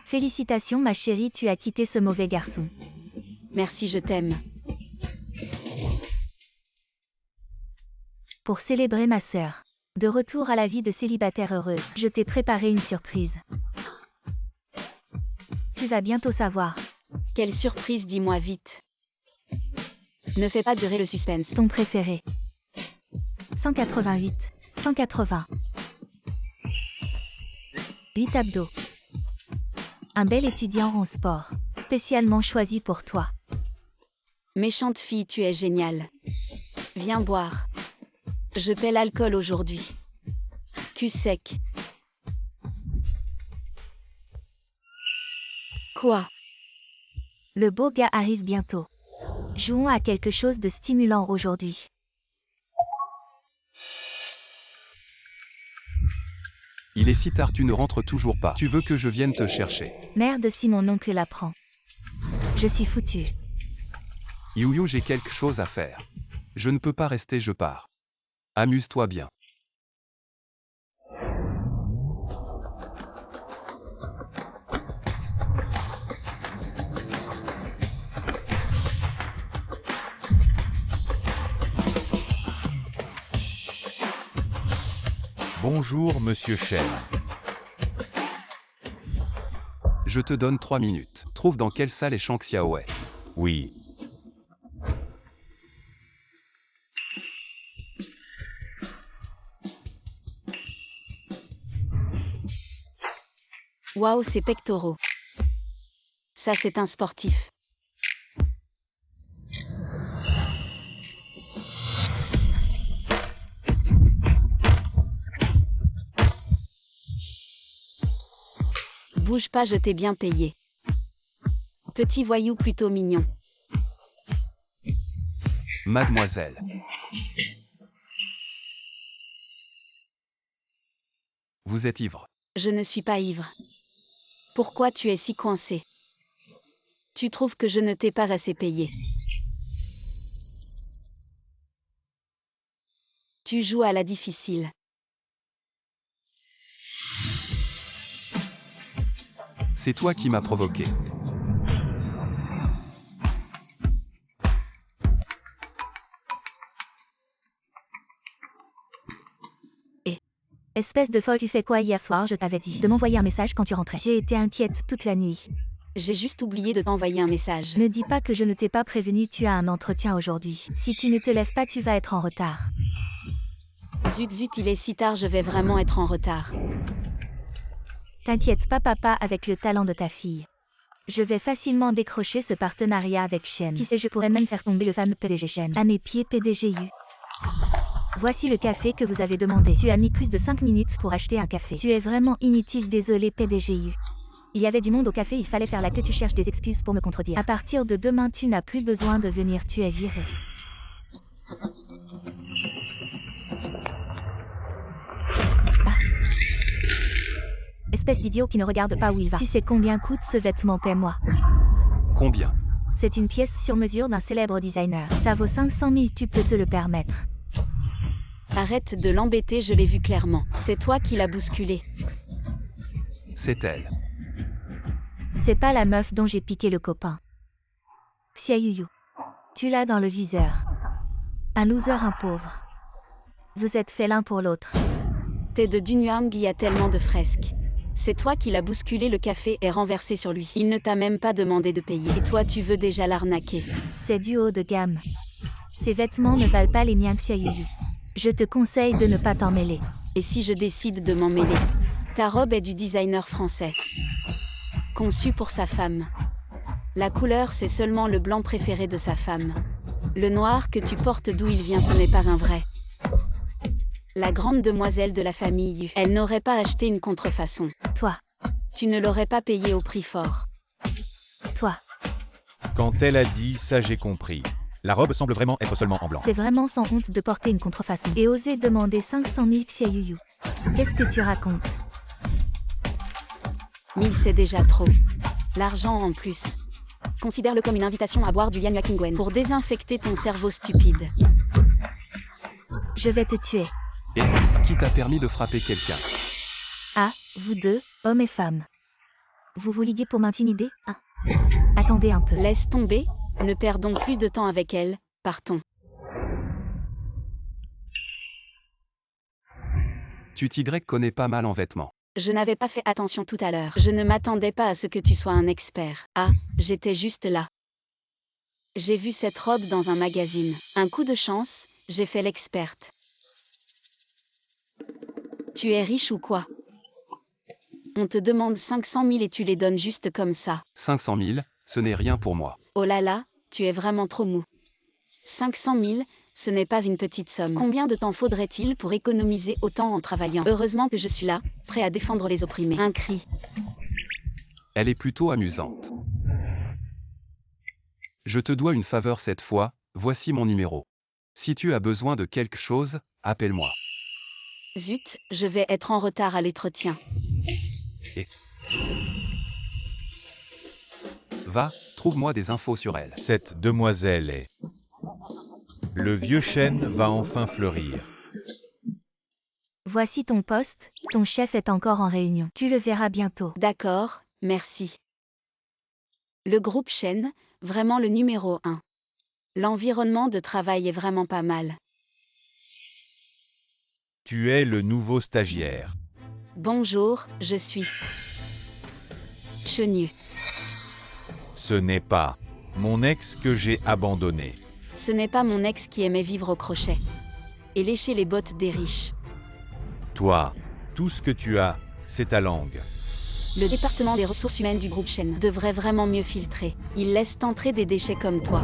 Félicitations ma chérie, tu as quitté ce mauvais garçon. Merci, je t'aime. Pour célébrer ma sœur. De retour à la vie de célibataire heureuse, je t'ai préparé une surprise. Tu vas bientôt savoir. Quelle surprise, dis-moi vite. Ne fais pas durer le suspense. Ton préféré. 188, 180. 8 abdos. Un bel étudiant en sport, spécialement choisi pour toi. Méchante fille, tu es géniale. Viens boire. Je paie l'alcool aujourd'hui. Cul sec. Quoi? Le beau gars arrive bientôt. Jouons à quelque chose de stimulant aujourd'hui. Il est si tard, tu ne rentres toujours pas. Tu veux que je vienne te chercher? Merde si mon oncle l'apprend. Je suis foutu. Youyou, j'ai quelque chose à faire. Je ne peux pas rester, je pars. Amuse-toi bien. Bonjour, monsieur Chen. Je te donne 3 minutes. Trouve dans quelle salle est Shang Xiaowei. Oui. Waouh, ses pectoraux. Ça, c'est un sportif. Bouge pas, je t'ai bien payé. Petit voyou plutôt mignon. Mademoiselle. Vous êtes ivre. Je ne suis pas ivre. Pourquoi tu es si coincé? Tu trouves que je ne t'ai pas assez payé? Tu joues à la difficile. C'est toi qui m'as provoqué. Espèce de folle, tu fais quoi hier soir? Je t'avais dit de m'envoyer un message quand tu rentrais. J'ai été inquiète toute la nuit. J'ai juste oublié de t'envoyer un message. Ne dis pas que je ne t'ai pas prévenu, tu as un entretien aujourd'hui. Si tu ne te lèves pas, tu vas être en retard. Zut zut, il est si tard, je vais vraiment être en retard. T'inquiète pas papa, avec le talent de ta fille. Je vais facilement décrocher ce partenariat avec Shen. Qui sait, je pourrais même faire tomber le fameux PDG Shen. À mes pieds PDGU. Voici le café que vous avez demandé. Tu as mis plus de 5 minutes pour acheter un café. Tu es vraiment inutile, désolé PDGU. Il y avait du monde au café, il fallait faire la queue, tu cherches des excuses pour me contredire. À partir de demain, tu n'as plus besoin de venir, tu es viré. Ah. Espèce d'idiot qui ne regarde pas où il va. Tu sais combien coûte ce vêtement, paie-moi. Combien? C'est une pièce sur mesure d'un célèbre designer. Ça vaut 500 000, tu peux te le permettre. Arrête de l'embêter, je l'ai vu clairement. C'est toi qui l'as bousculé. C'est elle. C'est pas la meuf dont j'ai piqué le copain. Xia Yuyu. Tu l'as dans le viseur. Un loser, un pauvre. Vous êtes fait l'un pour l'autre. T'es de Dunyang, il y a tellement de fresques. C'est toi qui l'as bousculé, le café est renversé sur lui. Il ne t'a même pas demandé de payer. Et toi tu veux déjà l'arnaquer. C'est du haut de gamme. Ces vêtements ne valent pas les miens, Xia Yuyu. Je te conseille de ne pas t'en mêler. Et si je décide de m'en mêler? Ta robe est du designer français. Conçue pour sa femme. La couleur, c'est seulement le blanc préféré de sa femme. Le noir que tu portes, d'où il vient, ce n'est pas un vrai. La grande demoiselle de la famille Yu. Elle n'aurait pas acheté une contrefaçon. Toi. Tu ne l'aurais pas payé au prix fort. Toi. Quand elle a dit ça, j'ai compris. La robe semble vraiment être seulement en blanc. C'est vraiment sans honte de porter une contrefaçon. Et oser demander 500 000 Xia Yuyu. Qu'est-ce que tu racontes? 1000, c'est déjà trop. L'argent en plus. Considère-le comme une invitation à boire du Yanhua Kingwen pour désinfecter ton cerveau stupide. Je vais te tuer. Et qui t'a permis de frapper quelqu'un? Ah, vous deux, hommes et femmes. Vous vous liguez pour m'intimider? Ah. Attendez un peu. Laisse tomber, ne perdons plus de temps avec elle, partons. Tu t'y connais pas mal en vêtements. Je n'avais pas fait attention tout à l'heure. Je ne m'attendais pas à ce que tu sois un expert. Ah, j'étais juste là. J'ai vu cette robe dans un magazine. Un coup de chance, j'ai fait l'experte. Tu es riche ou quoi? On te demande 500 000 et tu les donnes juste comme ça. 500 000, ce n'est rien pour moi. Oh là là, tu es vraiment trop mou. 500 000, ce n'est pas une petite somme. Combien de temps faudrait-il pour économiser autant en travaillant? Heureusement que je suis là, prêt à défendre les opprimés. Un cri. Elle est plutôt amusante. Je te dois une faveur cette fois, voici mon numéro. Si tu as besoin de quelque chose, appelle-moi. Zut, je vais être en retard à l'entretien. Va, trouve-moi des infos sur elle. Cette demoiselle est... Le vieux chêne va enfin fleurir. Voici ton poste, ton chef est encore en réunion. Tu le verras bientôt. D'accord, merci. Le groupe Chêne, vraiment le numéro 1. L'environnement de travail est vraiment pas mal. Tu es le nouveau stagiaire. Bonjour, je suis Chenu. Ce n'est pas mon ex que j'ai abandonné. Ce n'est pas mon ex qui aimait vivre au crochet et lécher les bottes des riches. Toi, tout ce que tu as, c'est ta langue. Le département des ressources humaines du groupe Chêne devrait vraiment mieux filtrer. Ils laissent entrer des déchets comme toi.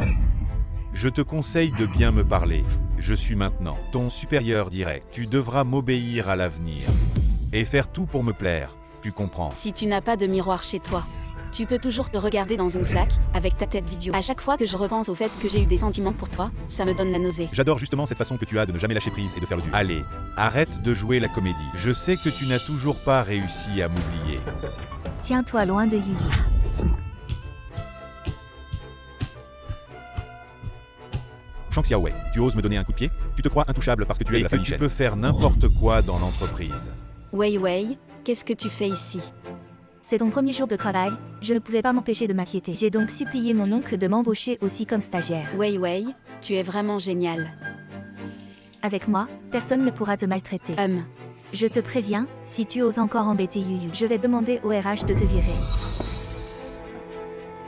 Je te conseille de bien me parler. Je suis maintenant ton supérieur direct. Tu devras m'obéir à l'avenir. Et faire tout pour me plaire. Tu comprends? Si tu n'as pas de miroir chez toi, tu peux toujours te regarder dans une flaque, avec ta tête d'idiot. À chaque fois que je repense au fait que j'ai eu des sentiments pour toi, ça me donne la nausée. J'adore justement cette façon que tu as de ne jamais lâcher prise et de faire le dur. Allez, arrête de jouer la comédie. Je sais que tu n'as toujours pas réussi à m'oublier. Tiens-toi loin de Yuyu. Shang Xiaowei, tu oses me donner un coup de pied? Tu te crois intouchable parce que tu es la famille Chêne. Tu peux faire n'importe quoi dans l'entreprise. Wei Wei, qu'est-ce que tu fais ici? C'est ton premier jour de travail, je ne pouvais pas m'empêcher de m'inquiéter. J'ai donc supplié mon oncle de m'embaucher aussi comme stagiaire. Wei Wei, tu es vraiment génial. Avec moi, personne ne pourra te maltraiter. Je te préviens, si tu oses encore embêter Yuyu, je vais demander au RH de te virer.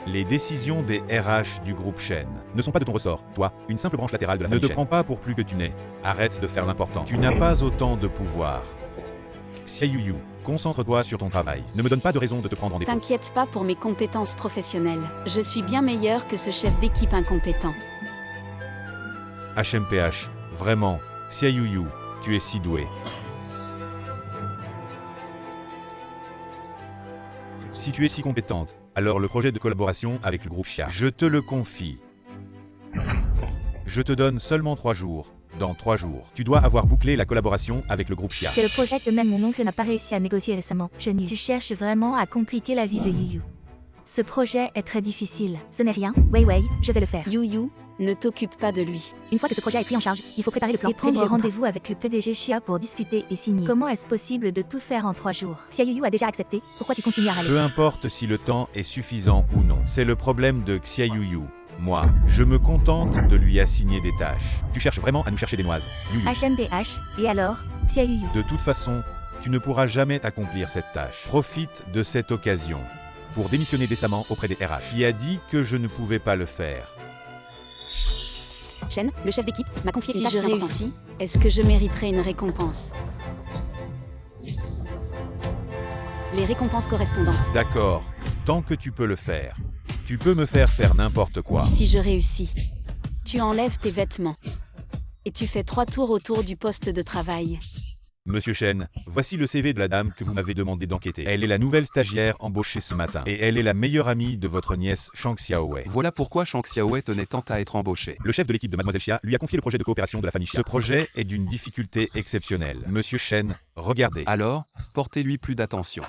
Les décisions des RH du groupe Chêne ne sont pas de ton ressort. Toi, une simple branche latérale de la famille Chêne. Ne te prends pas pour plus que tu n'es. Arrête de faire l'important. Tu n'as pas autant de pouvoir. Xia Yuyu, concentre-toi sur ton travail. Ne me donne pas de raison de te prendre en défaut. T'inquiète pas pour mes compétences professionnelles. Je suis bien meilleur que ce chef d'équipe incompétent. HMPH, vraiment, Xia Yuyu, tu es si doué. Si tu es si compétente, alors le projet de collaboration avec le groupe Xia, je te le confie. Je te donne seulement 3 jours. Dans 3 jours, tu dois avoir bouclé la collaboration avec le groupe Xia. C'est le projet que même mon oncle n'a pas réussi à négocier récemment. Chenu, tu cherches vraiment à compliquer la vie de Yuyu. Ce projet est très difficile. Ce n'est rien, Wei Wei, je vais le faire. Yuyu, ne t'occupe pas de lui. Une fois que ce projet est pris en charge, il faut préparer le plan et prendre rendez-vous avec le PDG Xia pour discuter et signer. Comment est-ce possible de tout faire en 3 jours? Si Yuyu a déjà accepté, pourquoi tu continues à râler? Peu importe si le temps est suffisant ou non. C'est le problème de Xia Yuyu. Moi, je me contente de lui assigner des tâches. Tu cherches vraiment à nous chercher des noises, Yuyu. HMPH, et alors, Xia Yuyu? De toute façon, tu ne pourras jamais accomplir cette tâche. Profite de cette occasion pour démissionner décemment auprès des RH. Qui a dit que je ne pouvais pas le faire? Chêne, le chef d'équipe, m'a confié des tâches importantes. Si je réussis, est-ce que je mériterai une récompense? Les récompenses correspondantes. D'accord, tant que tu peux le faire. Tu peux me faire n'importe quoi. Si je réussis, tu enlèves tes vêtements et tu fais 3 tours autour du poste de travail. Monsieur Chêne, voici le CV de la dame que vous m'avez demandé d'enquêter. Elle est la nouvelle stagiaire embauchée ce matin. Et elle est la meilleure amie de votre nièce Shang Xiaowei. Voilà pourquoi Shang Xiaowei tenait tant à être embauché. Le chef de l'équipe de Mademoiselle Xia lui a confié le projet de coopération de la famille Xia. Ce projet est d'une difficulté exceptionnelle. Monsieur Chêne, regardez. Alors, portez-lui plus d'attention.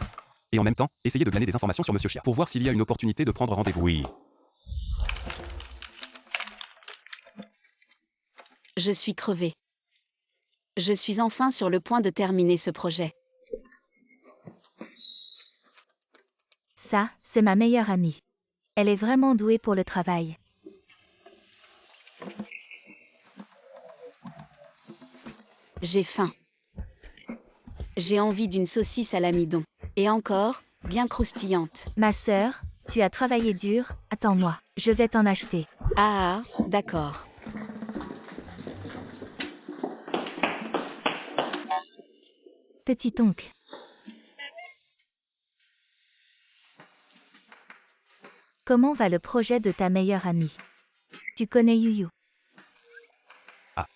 Et en même temps, essayez de glaner des informations sur Monsieur Xia pour voir s'il y a une opportunité de prendre rendez-vous. Oui. Je suis crevé. Je suis enfin sur le point de terminer ce projet. Ça, c'est ma meilleure amie. Elle est vraiment douée pour le travail. J'ai faim. J'ai envie d'une saucisse à l'amidon. Et encore, bien croustillante. Ma sœur, tu as travaillé dur, attends-moi, je vais t'en acheter. Ah, d'accord. Petit oncle. Comment va le projet de ta meilleure amie? Tu connais Yuyu? Ah.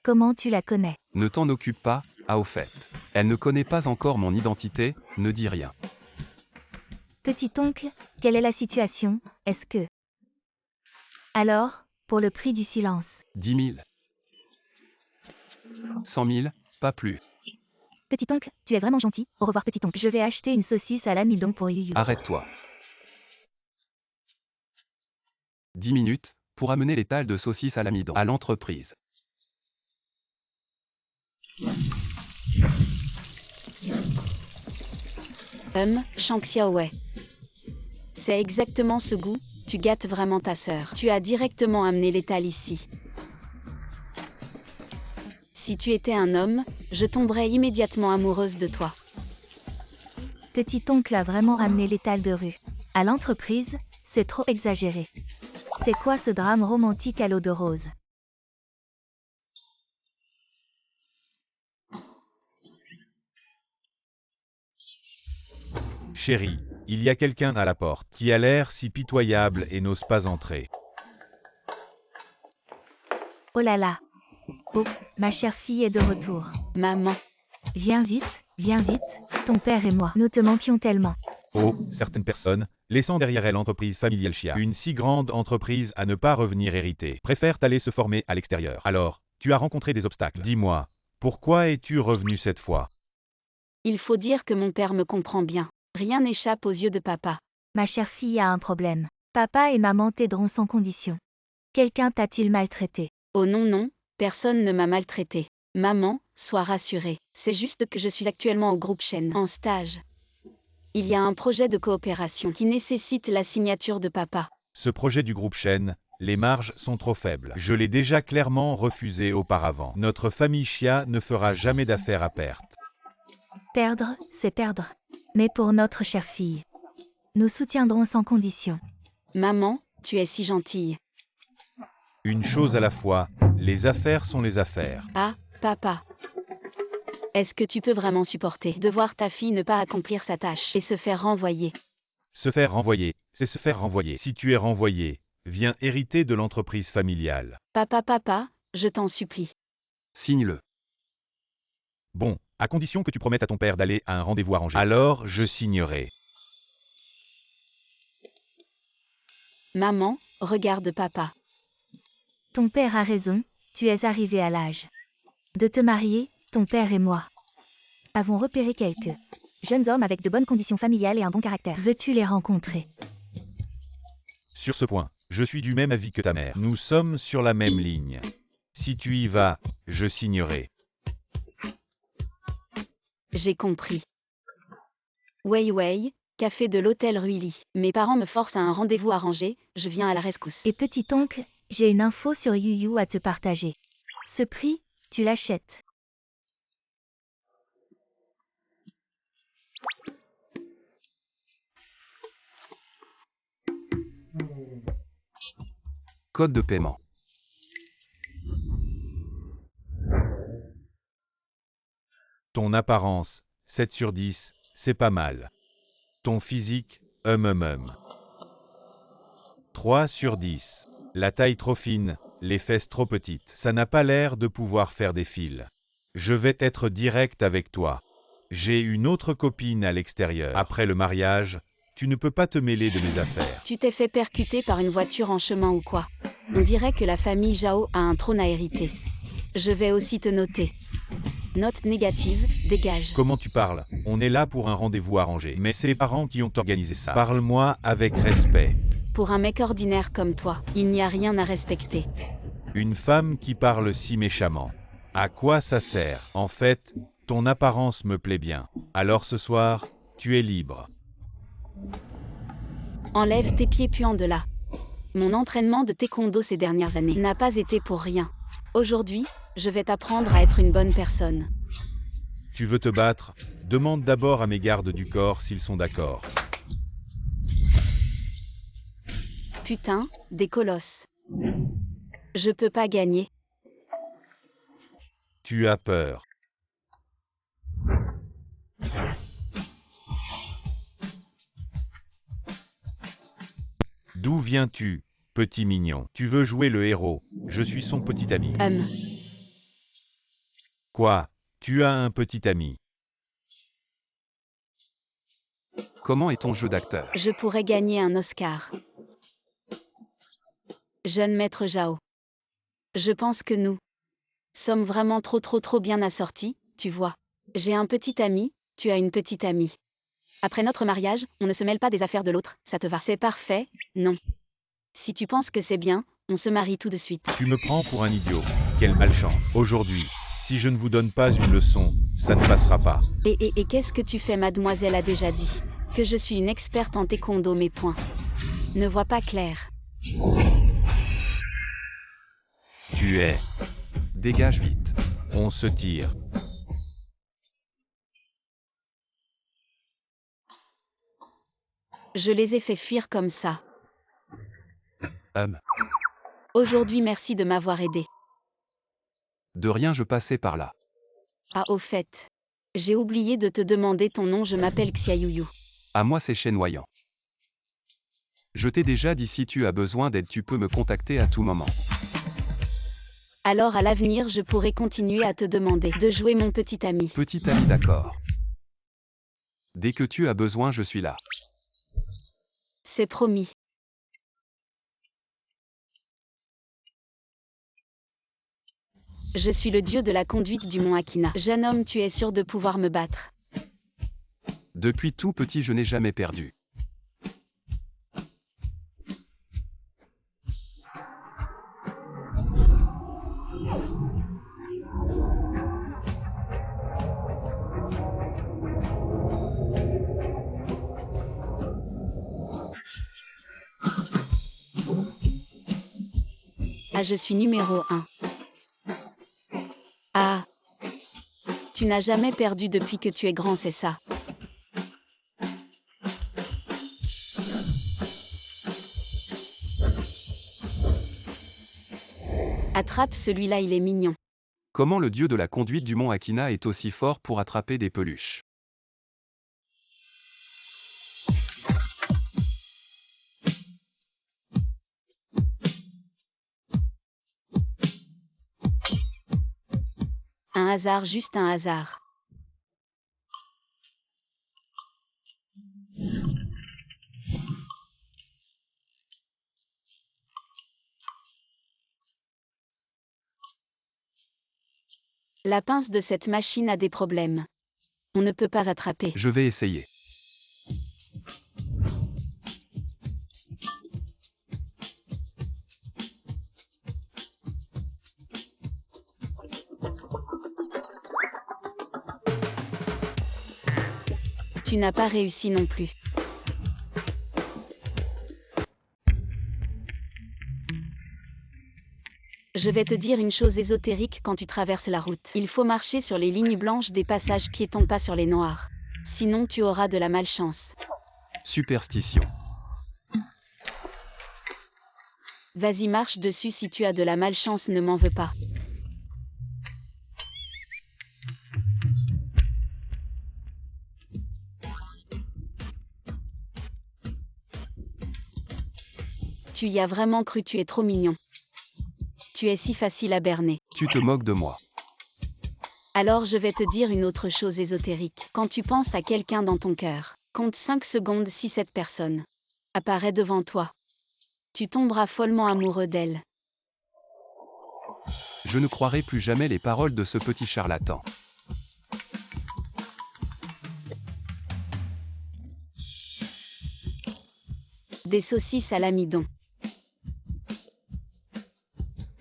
Comment tu la connais? Ne t'en occupe pas, au fait. Elle ne connaît pas encore mon identité, ne dis rien. Petit oncle, quelle est la situation? Est-ce que... Alors, pour le prix du silence. 10 000. 100 000, pas plus. Petit oncle, tu es vraiment gentil. Au revoir petit oncle. Je vais acheter une saucisse à l'amidon pour Yuyu. Arrête-toi. 10 minutes, pour amener l'étal de saucisses à l'amidon à l'entreprise. Shang Xiaowei. C'est exactement ce goût, tu gâtes vraiment ta sœur. Tu as directement amené l'étal ici. Si tu étais un homme, je tomberais immédiatement amoureuse de toi. Petit oncle a vraiment amené l'étal de rue. À l'entreprise, c'est trop exagéré. C'est quoi ce drame romantique à l'eau de rose? Chérie, il y a quelqu'un à la porte qui a l'air si pitoyable et n'ose pas entrer. Oh là là. Oh, ma chère fille est de retour. Maman. Viens vite, ton père et moi, nous te manquions tellement. Oh, certaines personnes, laissant derrière elles l'entreprise familiale Chia, une si grande entreprise à ne pas revenir hériter, préfèrent aller se former à l'extérieur. Alors, tu as rencontré des obstacles. Dis-moi, pourquoi es-tu revenu cette fois? Il faut dire que mon père me comprend bien. Rien n'échappe aux yeux de papa. Ma chère fille a un problème. Papa et maman t'aideront sans condition. Quelqu'un t'a-t-il maltraité? Oh non non, personne ne m'a maltraité. Maman, sois rassurée. C'est juste que je suis actuellement au groupe Shen, en stage. Il y a un projet de coopération qui nécessite la signature de papa. Ce projet du groupe Shen, les marges sont trop faibles. Je l'ai déjà clairement refusé auparavant. Notre famille Chia ne fera jamais d'affaires à perte. Perdre, c'est perdre. Mais pour notre chère fille, nous soutiendrons sans condition. Maman, tu es si gentille. Une chose à la fois, les affaires sont les affaires. Ah, papa. Est-ce que tu peux vraiment supporter de voir ta fille ne pas accomplir sa tâche et se faire renvoyer? Se faire renvoyer, c'est se faire renvoyer. Si tu es renvoyé, viens hériter de l'entreprise familiale. Papa, je t'en supplie. Signe-le. Bon, à condition que tu promettes à ton père d'aller à un rendez-vous arrangé. Alors, je signerai. Maman, regarde papa. Ton père a raison, tu es arrivé à l'âge de te marier, ton père et moi avons repéré quelques jeunes hommes avec de bonnes conditions familiales et un bon caractère. Veux-tu les rencontrer? Sur ce point, je suis du même avis que ta mère. Nous sommes sur la même ligne. Si tu y vas, je signerai. J'ai compris. Wei, café de l'hôtel Ruili. Mes parents me forcent à un rendez-vous arrangé, je viens à la rescousse. Et petit oncle, j'ai une info sur Yuyu à te partager. Ce prix, tu l'achètes. Code de paiement. Ton apparence, 7 sur 10, c'est pas mal. Ton physique, 3 sur 10. La taille trop fine, les fesses trop petites. Ça n'a pas l'air de pouvoir faire des fils. Je vais être direct avec toi. J'ai une autre copine à l'extérieur. Après le mariage, tu ne peux pas te mêler de mes affaires. Tu t'es fait percuter par une voiture en chemin ou quoi? On dirait que la famille Zhao a un trône à hériter. Je vais aussi te noter. Note négative, dégage. Comment tu parles? On est là pour un rendez-vous arrangé. Mais c'est les parents qui ont organisé ça. Parle-moi avec respect. Pour un mec ordinaire comme toi, il n'y a rien à respecter. Une femme qui parle si méchamment. À quoi ça sert? En fait, ton apparence me plaît bien. Alors ce soir, tu es libre. Enlève tes pieds puants de là. Mon entraînement de taekwondo ces dernières années n'a pas été pour rien. Aujourd'hui, je vais t'apprendre à être une bonne personne. Tu veux te battre? Demande d'abord à mes gardes du corps s'ils sont d'accord. Putain, des colosses. Je peux pas gagner. Tu as peur. D'où viens-tu, petit mignon? Tu veux jouer le héros? Je suis son petit ami. Quoi? Tu as un petit ami? Comment est ton jeu d'acteur? Je pourrais gagner un Oscar. Jeune maître Zhao. Je pense que nous sommes vraiment trop bien assortis, tu vois. J'ai un petit ami, tu as une petite amie. Après notre mariage, on ne se mêle pas des affaires de l'autre, ça te va? C'est parfait, non. Si tu penses que c'est bien, on se marie tout de suite. Tu me prends pour un idiot. Quelle malchance. Aujourd'hui, si je ne vous donne pas une leçon, ça ne passera pas. Et qu'est-ce que tu fais? Mademoiselle a déjà dit que je suis une experte en taekwondo, mes points. Ne vois pas clair. Tu es. Dégage vite. On se tire. Je les ai fait fuir comme ça. Aujourd'hui, merci de m'avoir aidé. De rien, je passais par là. Ah, au fait, j'ai oublié de te demander ton nom, je m'appelle Xiaoyu. À moi, c'est Chenoyant. Je t'ai déjà dit, si tu as besoin d'aide, tu peux me contacter à tout moment. Alors à l'avenir, je pourrai continuer à te demander de jouer mon petit ami. Petit ami, d'accord. Dès que tu as besoin, je suis là. C'est promis. Je suis le dieu de la conduite du mont Akina. Jeune homme, tu es sûr de pouvoir me battre? Depuis tout petit, je n'ai jamais perdu. Ah, je suis numéro 1. Ah. Tu n'as jamais perdu depuis que tu es grand, c'est ça? Attrape celui-là, il est mignon. Comment le dieu de la conduite du mont Akina est aussi fort pour attraper des peluches? Un hasard, juste un hasard. La pince de cette machine a des problèmes. On ne peut pas attraper. Je vais essayer. Tu n'as pas réussi non plus. Je vais te dire une chose ésotérique quand tu traverses la route. Il faut marcher sur les lignes blanches des passages piétons, pas sur les noirs. Sinon tu auras de la malchance. Superstition. Vas-y, marche dessus si tu as de la malchance, ne m'en veux pas. Tu y as vraiment cru, tu es trop mignon. Tu es si facile à berner. Tu te moques de moi. Alors je vais te dire une autre chose ésotérique. Quand tu penses à quelqu'un dans ton cœur, compte 5 secondes. Si cette personne apparaît devant toi, tu tomberas follement amoureux d'elle. Je ne croirai plus jamais les paroles de ce petit charlatan. Des saucisses à l'amidon.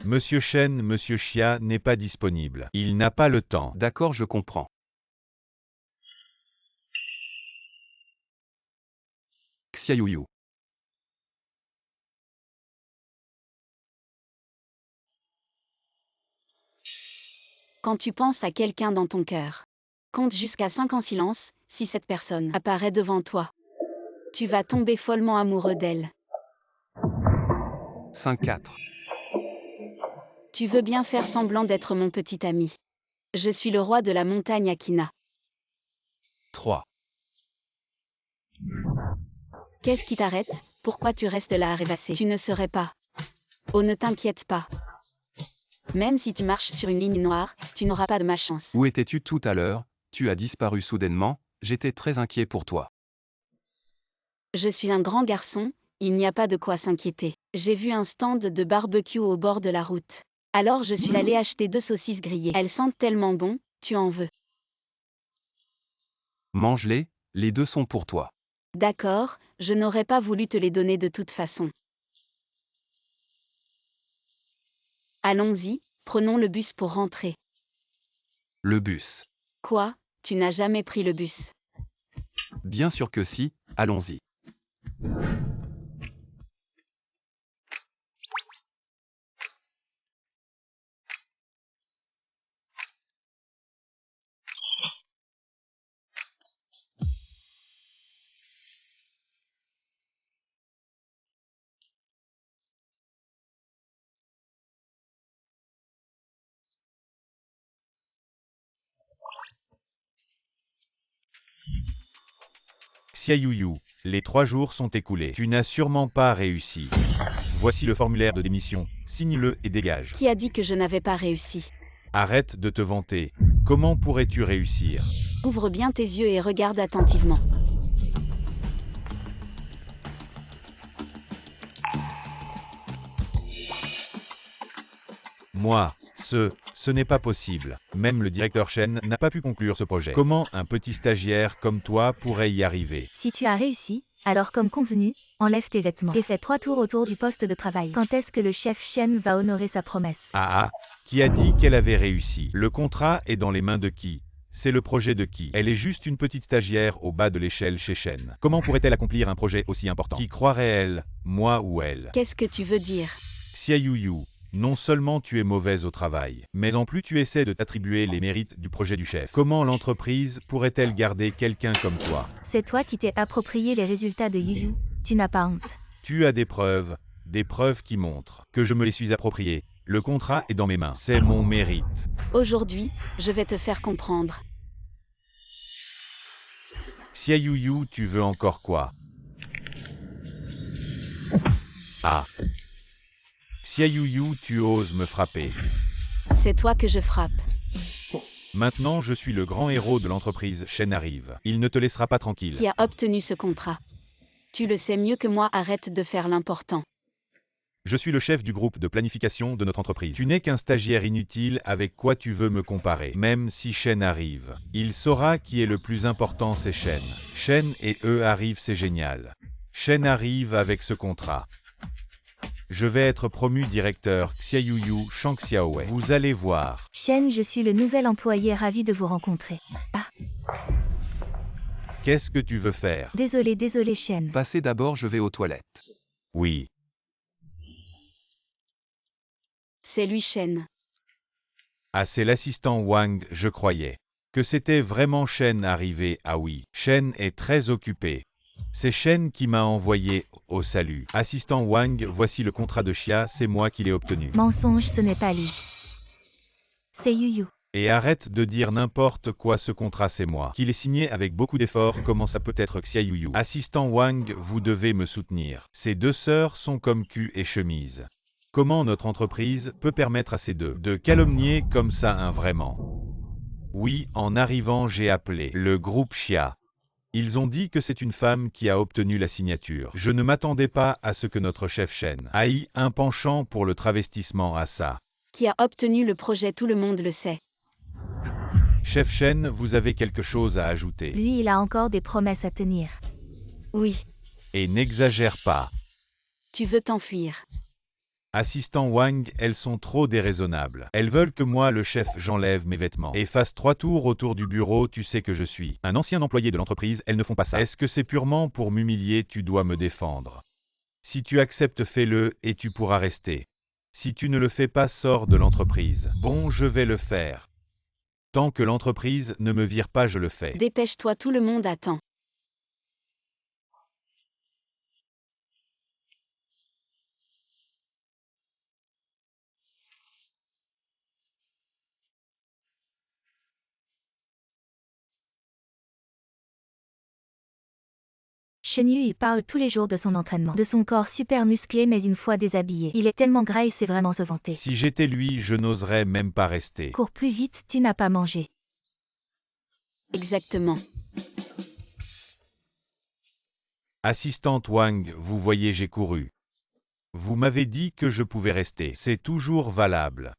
Monsieur Chen, Monsieur Chia n'est pas disponible. Il n'a pas le temps. D'accord, je comprends. Xia Yuyu. Quand tu penses à quelqu'un dans ton cœur, compte jusqu'à 5 en silence. Si cette personne apparaît devant toi, tu vas tomber follement amoureux d'elle. 5-4. Tu veux bien faire semblant d'être mon petit ami. Je suis le roi de la montagne Akina. 3. Qu'est-ce qui t'arrête? Pourquoi tu restes là à rêvasser? Tu ne serais pas. Oh, ne t'inquiète pas. Même si tu marches sur une ligne noire, tu n'auras pas de malchance. Où étais-tu tout à l'heure? Tu as disparu soudainement, j'étais très inquiet pour toi. Je suis un grand garçon, il n'y a pas de quoi s'inquiéter. J'ai vu un stand de barbecue au bord de la route. Alors je suis allé acheter 2 saucisses grillées. Elles sentent tellement bon, tu en veux? Mange-les, les 2 sont pour toi. D'accord, je n'aurais pas voulu te les donner de toute façon. Allons-y, prenons le bus pour rentrer. Le bus. Quoi? Tu n'as jamais pris le bus? Bien sûr que si, allons-y. Xia Yuyu, les 3 jours sont écoulés. Tu n'as sûrement pas réussi. Voici le formulaire de démission. Signe-le et dégage. Qui a dit que je n'avais pas réussi? Arrête de te vanter. Comment pourrais-tu réussir? Ouvre bien tes yeux et regarde attentivement. Moi, ce n'est pas possible. Même le directeur Shen n'a pas pu conclure ce projet. Comment un petit stagiaire comme toi pourrait y arriver? Si tu as réussi, alors comme convenu, enlève tes vêtements et fais 3 tours autour du poste de travail. Quand est-ce que le chef Shen va honorer sa promesse? Ah, qui a dit qu'elle avait réussi? Le contrat est dans les mains de qui? C'est le projet de qui? Elle est juste une petite stagiaire au bas de l'échelle chez Shen. Comment pourrait-elle accomplir un projet aussi important? Qui croirait elle? Moi ou elle? Qu'est-ce que tu veux dire? Xia Yuyu, non seulement tu es mauvaise au travail, mais en plus tu essaies de t'attribuer les mérites du projet du chef. Comment l'entreprise pourrait-elle garder quelqu'un comme toi? C'est toi qui t'es approprié les résultats de Yuyu, tu n'as pas honte. Tu as des preuves qui montrent que je me les suis appropriées. Le contrat est dans mes mains, c'est mon mérite. Aujourd'hui, je vais te faire comprendre. Xia Yuyu, tu veux encore quoi? Ah. Xia Yuyu, tu oses me frapper. C'est toi que je frappe. Maintenant je suis le grand héros de l'entreprise Shen arrive. Il ne te laissera pas tranquille. Qui a obtenu ce contrat? Tu le sais mieux que moi, arrête de faire l'important. Je suis le chef du groupe de planification de notre entreprise. Tu n'es qu'un stagiaire inutile, avec quoi tu veux me comparer? Même si Shen arrive, il saura qui est le plus important, c'est Shen. Shen et eux arrivent, c'est génial. Shen arrive avec ce contrat. Je vais être promu directeur Xia Yuyu Shang Xiaowei. Vous allez voir. Shen, je suis le nouvel employé, ravi de vous rencontrer. Ah, Qu'est-ce que tu veux faire? désolé Shen. Passez d'abord, je vais aux toilettes. Oui. C'est lui Shen. Ah, c'est l'assistant Wang, je croyais que c'était vraiment Shen arrivé. Ah oui, Shen est très occupé. C'est Shen qui m'a envoyé au salut. Assistant Wang, voici le contrat de Xia, c'est moi qui l'ai obtenu. Mensonge, ce n'est pas lui. C'est Yuyu. Et arrête de dire n'importe quoi, ce contrat c'est moi qui l'ai signé avec beaucoup d'efforts. Comment ça peut être Xia Yuyu? Assistant Wang, vous devez me soutenir. Ces 2 sœurs sont comme cul et chemise. Comment notre entreprise peut permettre à ces deux de calomnier comme ça un vraiment? Oui, en arrivant j'ai appelé le groupe Xia. Ils ont dit que c'est une femme qui a obtenu la signature. Je ne m'attendais pas à ce que notre chef Shen ait un penchant pour le travestissement à ça. Qui a obtenu le projet, tout le monde le sait. Chef Shen, vous avez quelque chose à ajouter? Lui, il a encore des promesses à tenir. Oui, Et n'exagère pas. tu veux t'enfuir. Assistant Wang, elles sont trop déraisonnables. Elles veulent que moi, le chef, j'enlève mes vêtements et fasse 3 tours autour du bureau, tu sais que je suis un ancien employé de l'entreprise, elles ne font pas ça. Est-ce que c'est purement pour m'humilier, tu dois me défendre? Si tu acceptes, fais-le et tu pourras rester. Si tu ne le fais pas, sors de l'entreprise. Bon, je vais le faire. Tant que l'entreprise ne me vire pas, je le fais. Dépêche-toi, tout le monde attend. Shen Yu parle tous les jours de son entraînement, de son corps super musclé mais une fois déshabillé. Il est tellement gras et sait vraiment se vanter. Si j'étais lui, je n'oserais même pas rester. Cours plus vite, tu n'as pas mangé. Exactement. Assistante Wang, vous voyez, j'ai couru. Vous m'avez dit que je pouvais rester. C'est toujours valable.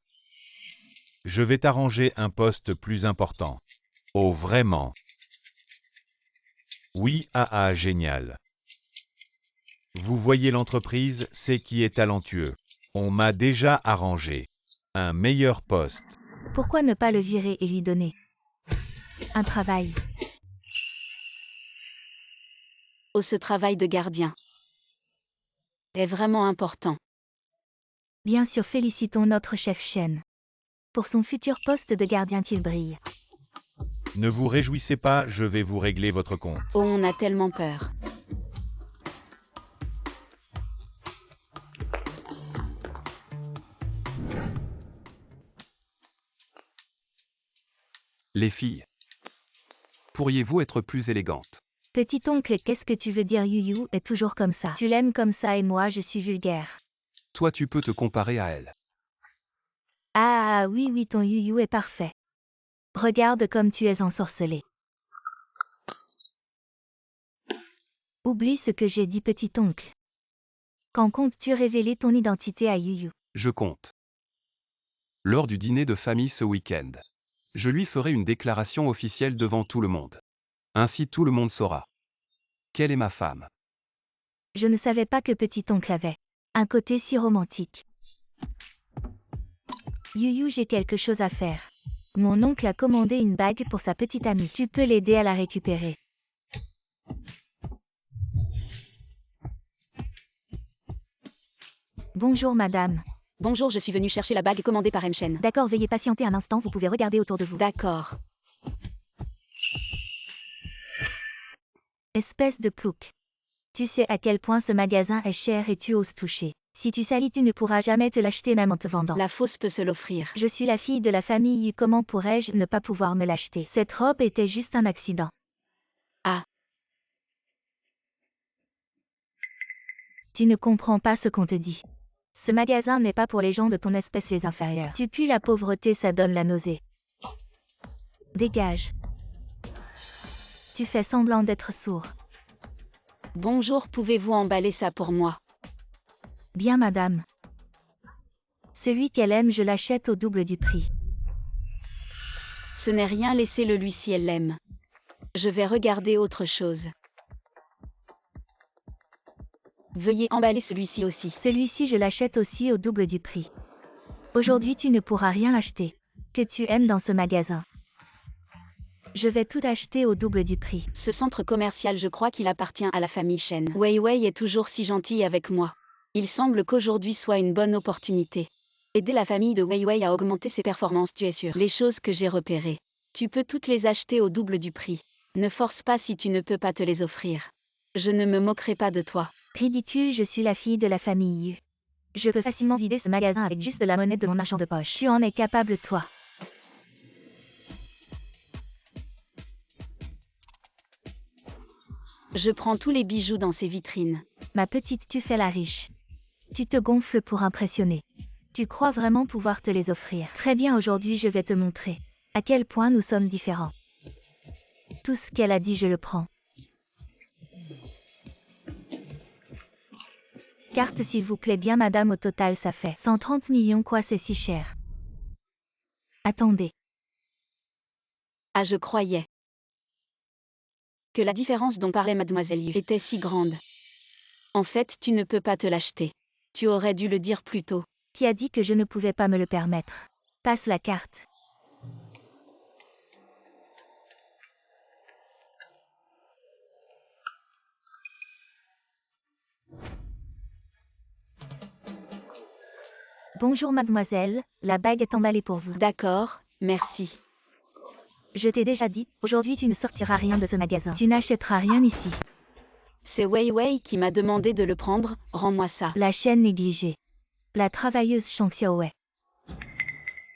Je vais t'arranger un poste plus important. Oh, vraiment? Oui, génial. Vous voyez, l'entreprise, c'est qui est talentueux. On m'a déjà arrangé un meilleur poste. Pourquoi ne pas le virer et lui donner un travail? Oh, ce travail de gardien est vraiment important. Bien sûr, félicitons notre chef Shen pour son futur poste de gardien qu'il brille. Ne vous réjouissez pas, je vais vous régler votre compte. Oh, on a tellement peur. Les filles. Pourriez-vous être plus élégante? Petit oncle, qu'est-ce que tu veux dire? Yu est toujours comme ça. Tu l'aimes comme ça et moi je suis vulgaire. Toi tu peux te comparer à elle. Ah oui, ton Yu est parfait. Regarde comme tu es ensorcelé. Oublie ce que j'ai dit, petit oncle. Quand comptes-tu révéler ton identité à Yu? Je compte. Lors du dîner de famille ce week-end. Je lui ferai une déclaration officielle devant tout le monde. Ainsi tout le monde saura qu'elle est ma femme. Je ne savais pas que petit oncle avait un côté si romantique. Yu, j'ai quelque chose à faire. Mon oncle a commandé une bague pour sa petite amie. Tu peux l'aider à la récupérer. Bonjour madame. Bonjour, je suis venue chercher la bague commandée par M. Shen. D'accord, veuillez patienter un instant, vous pouvez regarder autour de vous. D'accord. Espèce de plouc. Tu sais à quel point ce magasin est cher et tu oses toucher. Si tu salis, tu ne pourras jamais te l'acheter même en te vendant. La fausse peut se l'offrir. Je suis la fille de la famille Yu, comment pourrais-je ne pas pouvoir me l'acheter? Cette robe était juste un accident. Ah. Tu ne comprends pas ce qu'on te dit. Ce magasin n'est pas pour les gens de ton espèce, les inférieurs. Tu pues la pauvreté, ça donne la nausée. Dégage. Tu fais semblant d'être sourd. Bonjour, pouvez-vous emballer ça pour moi? Bien madame. Celui qu'elle aime, je l'achète au double du prix. Ce n'est rien, laissez-le lui si elle l'aime. Je vais regarder autre chose. Veuillez emballer celui-ci aussi. Celui-ci, je l'achète aussi au double du prix. Aujourd'hui, tu ne pourras rien acheter que tu aimes dans ce magasin. Je vais tout acheter au double du prix. Ce centre commercial, je crois qu'il appartient à la famille Shen. Wei Wei est toujours si gentille avec moi. Il semble qu'aujourd'hui soit une bonne opportunité. Aider la famille de Wei Wei à augmenter ses performances, tu es sûr. Les choses que j'ai repérées. Tu peux toutes les acheter au double du prix. Ne force pas si tu ne peux pas te les offrir. Je ne me moquerai pas de toi. Ridicule, je suis la fille de la famille Yu. Je peux facilement vider ce magasin avec juste de la monnaie de mon argent de poche. Tu en es capable, toi. Je prends tous les bijoux dans ces vitrines. Ma petite, tu fais la riche. Tu te gonfles pour impressionner. Tu crois vraiment pouvoir te les offrir. Très bien, aujourd'hui je vais te montrer à quel point nous sommes différents. Tout ce qu'elle a dit, je le prends. Carte s'il vous plaît, bien madame, au total ça fait 130 millions, quoi, c'est si cher. Attendez. Ah, je croyais que la différence dont parlait mademoiselle Yu était si grande. En fait, tu ne peux pas te l'acheter. Tu aurais dû le dire plus tôt. Qui a dit que je ne pouvais pas me le permettre? Passe la carte. Bonjour mademoiselle, la bague est emballée pour vous. D'accord, merci. Je t'ai déjà dit, aujourd'hui tu ne sortiras rien de ce magasin. Tu n'achèteras rien ici. C'est Wei Wei qui m'a demandé de le prendre, rends-moi ça. La chaîne négligée. La travailleuse Shang Xiaowei.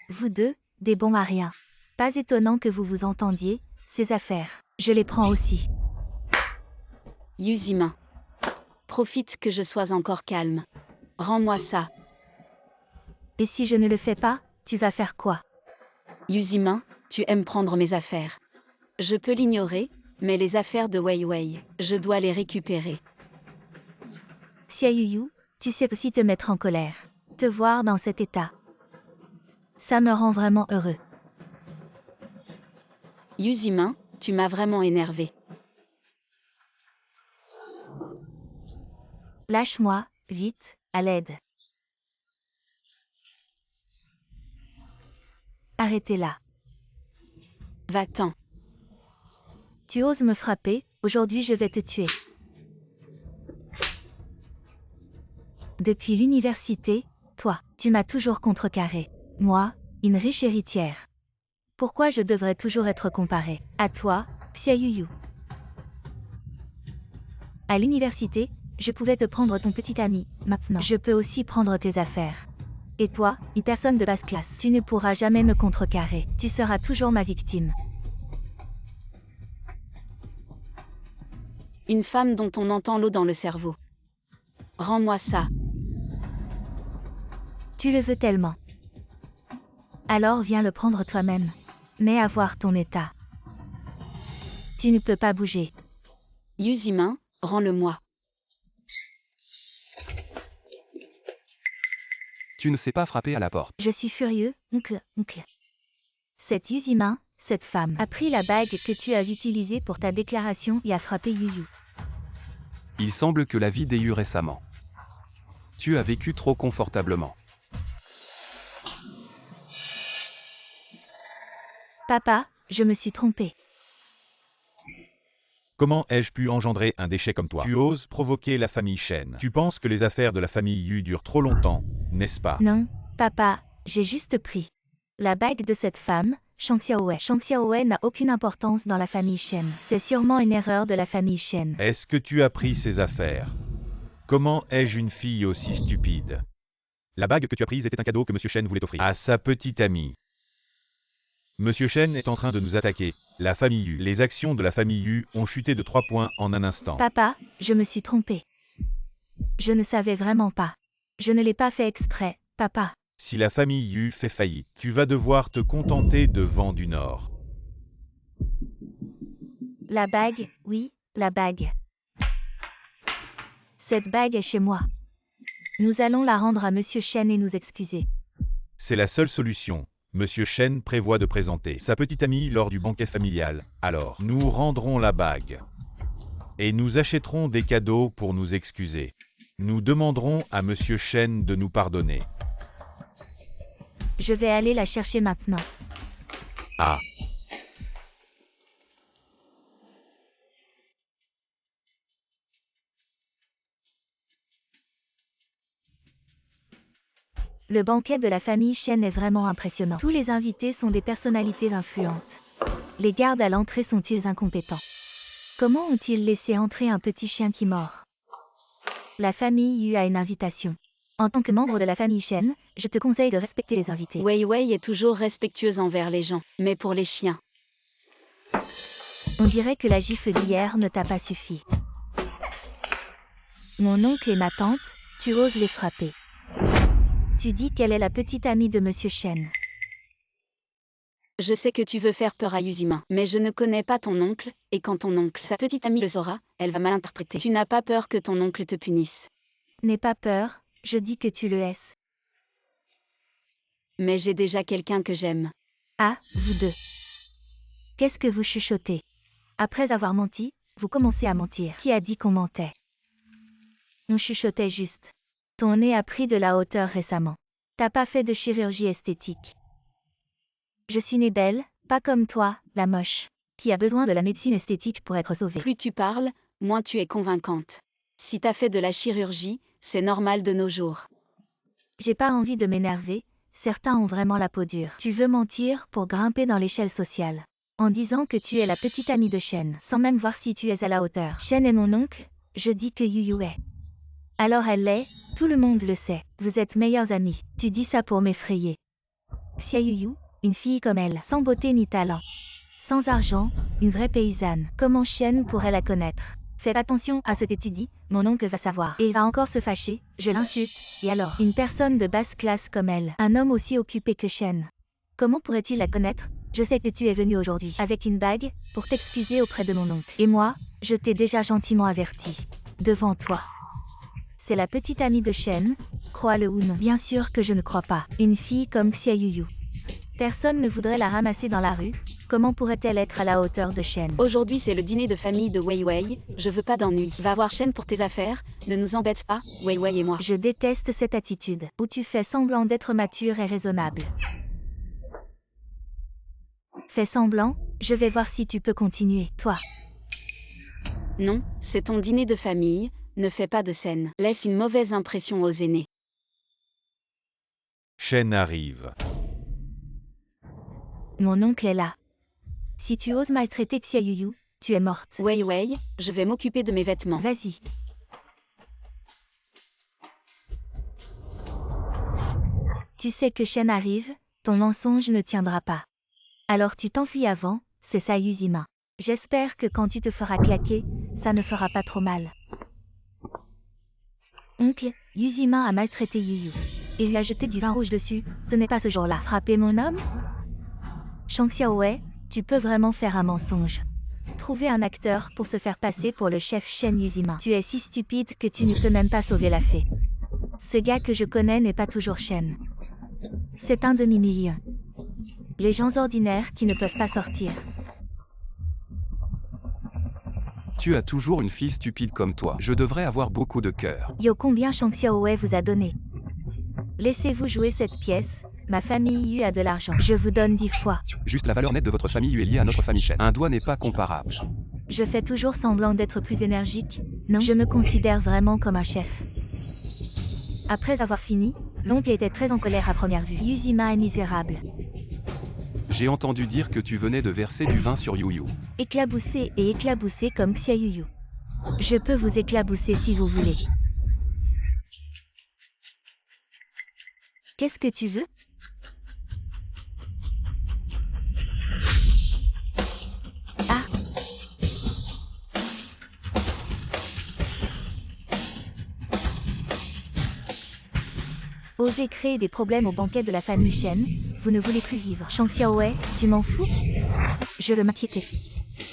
Vous deux, des bons à rien. Pas étonnant que vous vous entendiez, ces affaires. Je les prends aussi. Yuzima. Profite que je sois encore calme. Rends-moi ça. Et si je ne le fais pas, tu vas faire quoi? Yuzima, tu aimes prendre mes affaires. Je peux l'ignorer, mais les affaires de Wei Wei, je dois les récupérer. Xia Yuyu, tu sais aussi te mettre en colère. Te voir dans cet état. Ça me rend vraiment heureux. Yuzima, tu m'as vraiment énervé. Lâche-moi, vite, à l'aide. Arrêtez-la. Va-t'en. Tu oses me frapper, aujourd'hui je vais te tuer. Depuis l'université, toi, tu m'as toujours contrecarré. Moi, une riche héritière. Pourquoi je devrais toujours être comparée à toi, Xia Yuyu? À l'université, je pouvais te prendre ton petit ami. Maintenant, je peux aussi prendre tes affaires. Et toi, une personne de basse classe, tu ne pourras jamais me contrecarrer. Tu seras toujours ma victime. Une femme dont on entend l'eau dans le cerveau. Rends-moi ça. Tu le veux tellement. Alors viens le prendre toi-même. Mais à voir ton état. Tu ne peux pas bouger. Yuzima, rends-le-moi. Tu ne sais pas frapper à la porte. Je suis furieux, oncle. Cette Yuzima, cette femme, a pris la bague que tu as utilisée pour ta déclaration et a frappé Yuyu. Il semble que la vie t'ait eu récemment. Tu as vécu trop confortablement. Papa, je me suis trompée. Comment ai-je pu engendrer un déchet comme toi? Tu oses provoquer la famille Shen. Tu penses que les affaires de la famille Yu durent trop longtemps, n'est-ce pas? Non, papa, j'ai juste pris la bague de cette femme, Shang Xiaowei. Shang Xiaowei n'a aucune importance dans la famille Shen. C'est sûrement une erreur de la famille Shen. Est-ce que tu as pris ces affaires? Comment ai-je une fille aussi stupide? La bague que tu as prise était un cadeau que M. Shen voulait offrir à sa petite amie. Monsieur Shen est en train de nous attaquer. La famille Yu. Les actions de la famille Yu ont chuté de 3 points en un instant. Papa, je me suis trompée. Je ne savais vraiment pas. Je ne l'ai pas fait exprès, papa. Si la famille Yu fait faillite, tu vas devoir te contenter de Vent du Nord. La bague, oui, la bague. Cette bague est chez moi. Nous allons la rendre à Monsieur Shen et nous excuser. C'est la seule solution. Monsieur Shen prévoit de présenter sa petite amie lors du banquet familial. Alors, nous rendrons la bague. Et nous achèterons des cadeaux pour nous excuser. Nous demanderons à Monsieur Shen de nous pardonner. Je vais aller la chercher maintenant. Ah. Le banquet de la famille Shen est vraiment impressionnant. Tous les invités sont des personnalités influentes. Les gardes à l'entrée sont-ils incompétents? Comment ont-ils laissé entrer un petit chien qui mord? La famille Yu a une invitation. En tant que membre de la famille Shen, je te conseille de respecter les invités. Wei Wei est toujours respectueuse envers les gens, mais pour les chiens. On dirait que la gifle d'hier ne t'a pas suffi. Mon oncle et ma tante, tu oses les frapper. Tu dis qu'elle est la petite amie de Monsieur Shen. Je sais que tu veux faire peur à Yuzima, mais je ne connais pas ton oncle, et quand ton oncle, sa petite amie le saura, elle va mal interpréter. Tu n'as pas peur que ton oncle te punisse. N'aie pas peur, je dis que tu le hais. Mais j'ai déjà quelqu'un que j'aime. Ah, vous deux. Qu'est-ce que vous chuchotez? Après avoir menti, vous commencez à mentir. Qui a dit qu'on mentait? On chuchotait juste. Ton nez a pris de la hauteur récemment. T'as pas fait de chirurgie esthétique. Je suis née belle, pas comme toi, la moche, qui a besoin de la médecine esthétique pour être sauvée. Plus tu parles, moins tu es convaincante. Si t'as fait de la chirurgie, c'est normal de nos jours. J'ai pas envie de m'énerver, certains ont vraiment la peau dure. Tu veux mentir pour grimper dans l'échelle sociale. En disant que tu es la petite amie de Shen, sans même voir si tu es à la hauteur. Shen est mon oncle, je dis que Yuyu est. Alors elle l'est, tout le monde le sait. Vous êtes meilleurs amis. Tu dis ça pour m'effrayer. Xia Yuyu, une fille comme elle, sans beauté ni talent. Sans argent, une vraie paysanne. Comment Shen pourrait la connaître? Fais attention à ce que tu dis, mon oncle va savoir. Et il va encore se fâcher, je l'insulte. Et alors? Une personne de basse classe comme elle, un homme aussi occupé que Shen. Comment pourrait-il la connaître? Je sais que tu es venu aujourd'hui avec une bague, pour t'excuser auprès de mon oncle. Et moi, je t'ai déjà gentiment averti. Devant toi. C'est la petite amie de Shen, crois-le ou non. Bien sûr que je ne crois pas. Une fille comme Xia Yuyu. Personne ne voudrait la ramasser dans la rue, comment pourrait-elle être à la hauteur de Shen? Aujourd'hui c'est le dîner de famille de Wei Wei, je veux pas d'ennui. Va voir Shen pour tes affaires, ne nous embête pas, Wei Wei et moi. Je déteste cette attitude, où tu fais semblant d'être mature et raisonnable. Fais semblant, je vais voir si tu peux continuer, toi. Non, c'est ton dîner de famille, ne fais pas de scène. Laisse une mauvaise impression aux aînés. Shen arrive. Mon oncle est là. Si tu oses maltraiter Xia Yuyu, tu es morte. Wei Wei, je vais m'occuper de mes vêtements. Vas-y. Tu sais que Shen arrive, ton mensonge ne tiendra pas. Alors tu t'enfuis avant, c'est ça Yuzima. J'espère que quand tu te feras claquer, ça ne fera pas trop mal. Oncle, Yuzima a maltraité Yuyu. Et lui a jeté du vin rouge dessus, ce n'est pas ce jour-là. Frapper mon homme? Shang Xiaowei, tu peux vraiment faire un mensonge. Trouver un acteur pour se faire passer pour le chef Shen Yuzima. Tu es si stupide que tu ne peux même pas sauver la fée. Ce gars que je connais n'est pas toujours Shen. C'est un demi-million. Les gens ordinaires qui ne peuvent pas sortir. Tu as toujours une fille stupide comme toi. Je devrais avoir beaucoup de cœur. Yo, combien Shang Xiaowei vous a donné? Laissez-vous jouer cette pièce. Ma famille Yu a de l'argent. Je vous donne 10 fois. Juste la valeur nette de votre famille Yu est liée à notre famille Shen. Un doigt n'est pas comparable. Je fais toujours semblant d'être plus énergique. Non, je me considère vraiment comme un chef. Après avoir fini, l'oncle était très en colère à première vue. Yuzima est misérable. J'ai entendu dire que tu venais de verser du vin sur Yuyu. Éclaboussé et éclaboussé comme Xia Yuyu. Je peux vous éclabousser si vous voulez. Qu'est-ce que tu veux? Ah! Osez créer des problèmes au banquet de la famille Shen, vous ne voulez plus vivre. Shang Xiaowei, tu m'en fous? Je veux m'inquiéter.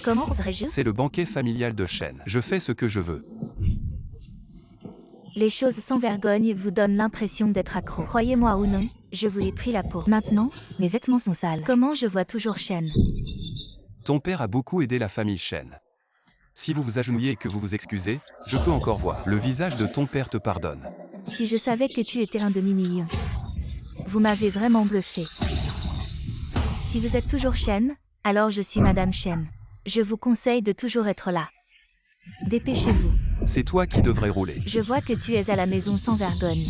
Comment oserais-je? C'est le banquet familial de Shen. Je fais ce que je veux. Les choses sans vergogne vous donnent l'impression d'être accro. Croyez-moi ou non, je vous ai pris la peau. Maintenant, mes vêtements sont sales. Comment je vois toujours Shen? Ton père a beaucoup aidé la famille Shen. Si vous vous agenouillez et que vous vous excusez, je peux encore voir. Le visage de ton père te pardonne. Si je savais que tu étais un demi-million. Vous m'avez vraiment bluffé. Si vous êtes toujours Shen, alors je suis Madame Shen. Je vous conseille de toujours être là. Dépêchez-vous. C'est toi qui devrais rouler. Je vois que tu es à la maison sans vergogne.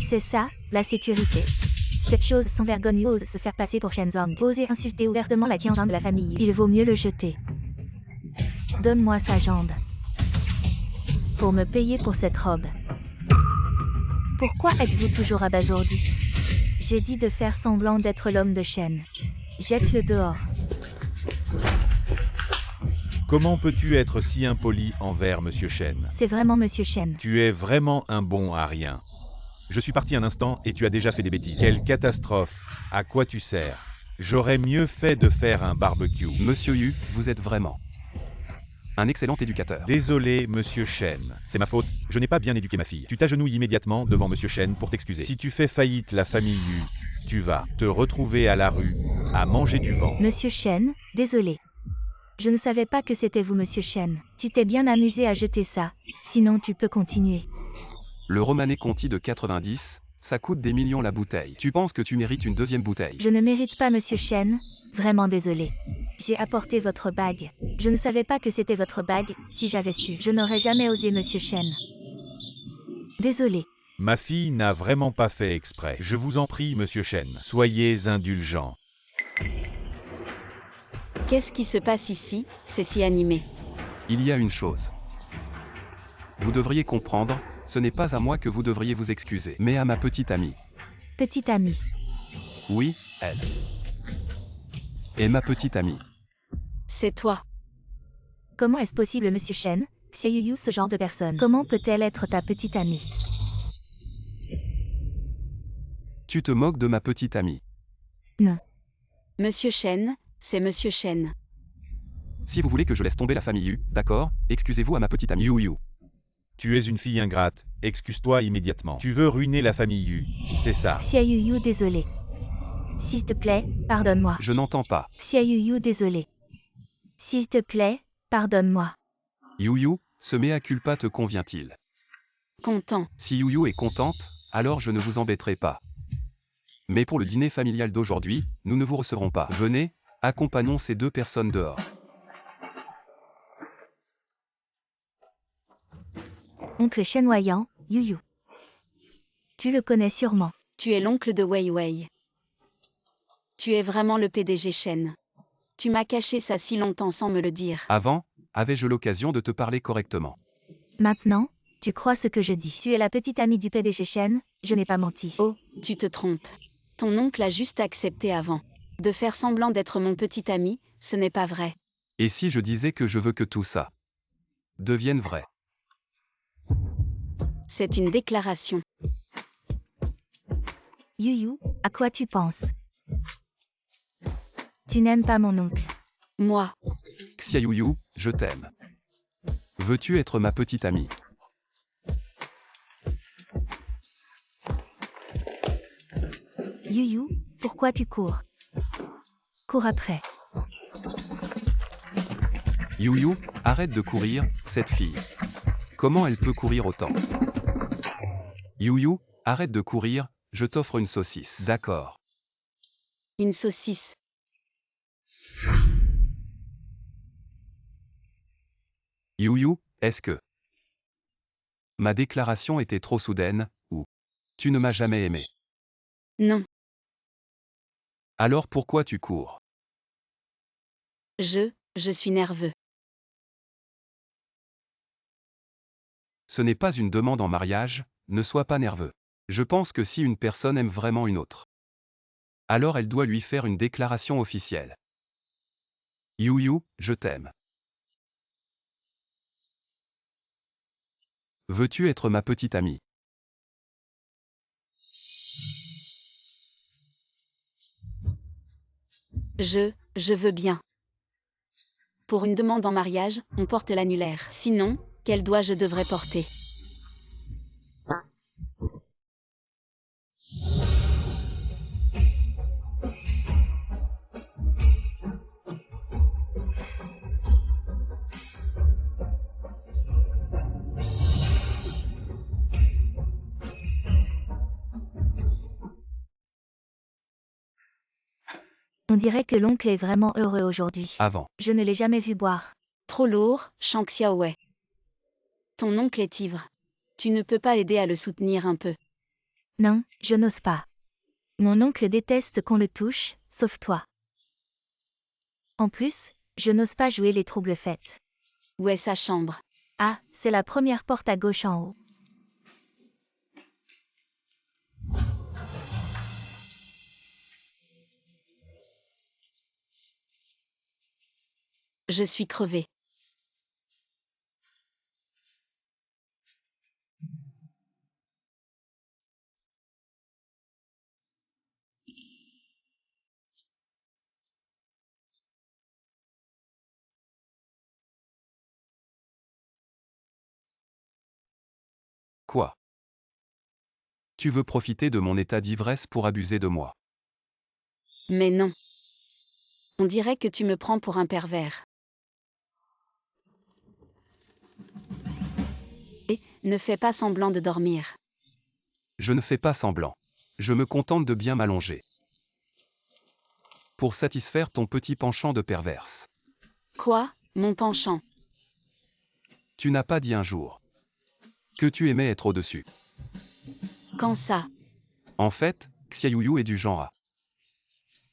C'est ça, la sécurité. Cette chose sans vergogne ose se faire passer pour Shenzong. Oser insulter ouvertement la Tianjin de la famille. Il vaut mieux le jeter. Donne-moi sa jambe. Pour me payer pour cette robe. Pourquoi êtes-vous toujours abasourdi? J'ai dit de faire semblant d'être l'homme de Shen. Jette-le dehors. Comment peux-tu être si impoli envers Monsieur Shen? C'est vraiment Monsieur Shen. Tu es vraiment un bon à rien. Je suis parti un instant et tu as déjà fait des bêtises. Quelle catastrophe! À quoi tu sers? J'aurais mieux fait de faire un barbecue. Monsieur Yu, vous êtes vraiment un excellent éducateur. Désolé, Monsieur Shen. C'est ma faute, je n'ai pas bien éduqué ma fille. Tu t'agenouilles immédiatement devant Monsieur Shen pour t'excuser. Si tu fais faillite la famille Yu, tu vas te retrouver à la rue, à manger du vent. Monsieur Shen, désolé. Je ne savais pas que c'était vous, Monsieur Shen. Tu t'es bien amusé à jeter ça, sinon tu peux continuer. Le Romanée Conti de 90, ça coûte des millions la bouteille. Tu penses que tu mérites une deuxième bouteille? Je ne mérite pas, monsieur Chen. Vraiment désolé. J'ai apporté votre bague. Je ne savais pas que c'était votre bague. Si j'avais su, je n'aurais jamais osé, monsieur Chen. Désolé. Ma fille n'a vraiment pas fait exprès. Je vous en prie, monsieur Chen, soyez indulgent. Qu'est-ce qui se passe ici? C'est si animé. Il y a une chose. Vous devriez comprendre, ce n'est pas à moi que vous devriez vous excuser, mais à ma petite amie. Petite amie. Oui, elle. Et ma petite amie. C'est toi. Comment est-ce possible, monsieur Chen? Xia Yuyu, ce genre de personne. Comment peut-elle être ta petite amie? Tu te moques de ma petite amie. Non. Monsieur Chen, c'est Monsieur Chen. Si vous voulez que je laisse tomber la famille Yu, d'accord, excusez-vous à ma petite amie Yu Yu. Tu es une fille ingrate, excuse-toi immédiatement. Tu veux ruiner la famille Yu, c'est ça. Xia Yuyu, désolé. S'il te plaît, pardonne-moi. Je n'entends pas. Xia Yuyu, désolé. S'il te plaît, pardonne-moi. Yu Yu, ce mea culpa te convient-il? Content. Si Yu Yu est contente, alors je ne vous embêterai pas. Mais pour le dîner familial d'aujourd'hui, nous ne vous recevrons pas. Venez, accompagnons ces deux personnes dehors. Oncle chenoyant, Yuyu. Tu le connais sûrement. Tu es l'oncle de Wei Wei. Tu es vraiment le PDG Chen. Tu m'as caché ça si longtemps sans me le dire. Avant, avais-je l'occasion de te parler correctement? Maintenant, tu crois ce que je dis. Tu es la petite amie du PDG Chen, je n'ai pas menti. Oh, tu te trompes. Ton oncle a juste accepté avant. De faire semblant d'être mon petit ami, ce n'est pas vrai. Et si je disais que je veux que tout ça devienne vrai? C'est une déclaration. Yuyu, à quoi tu penses? Tu n'aimes pas mon oncle. Moi, Xia Yuyu, je t'aime. Veux-tu être ma petite amie? Yuyu, pourquoi tu cours? Cours après. Yuyu, arrête de courir, cette fille. Comment elle peut courir autant? Yuyu, arrête de courir, je t'offre une saucisse. D'accord. une saucisse. Yuyu, est-ce que ma déclaration était trop soudaine, ou tu ne m'as jamais aimé? Non, Alors pourquoi tu cours? je suis nerveux. Ce n'est pas une demande en mariage, ne sois pas nerveux. Je pense que si une personne aime vraiment une autre, alors elle doit lui faire une déclaration officielle. Yuyu, je t'aime. Veux-tu être ma petite amie? Je veux bien. Pour une demande en mariage, on porte l'annulaire. Sinon, quel doigt je devrais porter? On dirait que l'oncle est vraiment heureux aujourd'hui. Avant. Je ne l'ai jamais vu boire. Trop lourd, Shang Xiaowei. Ton oncle est ivre. Tu ne peux pas aider à le soutenir un peu. Non, je n'ose pas. Mon oncle déteste qu'on le touche, sauf toi. En plus, je n'ose pas jouer les troubles fêtes. Où est sa chambre? Ah, c'est la première porte à gauche en haut. Je suis crevée. Quoi? Tu veux profiter de mon état d'ivresse pour abuser de moi? Mais non. On dirait que tu me prends pour un pervers. Et ne fais pas semblant de dormir. Je ne fais pas semblant. Je me contente de bien m'allonger. Pour satisfaire ton petit penchant de perverse. Quoi, mon penchant? Tu n'as pas dit un jour que tu aimais être au-dessus. Quand ça? En fait, Xiaoyu est du genre à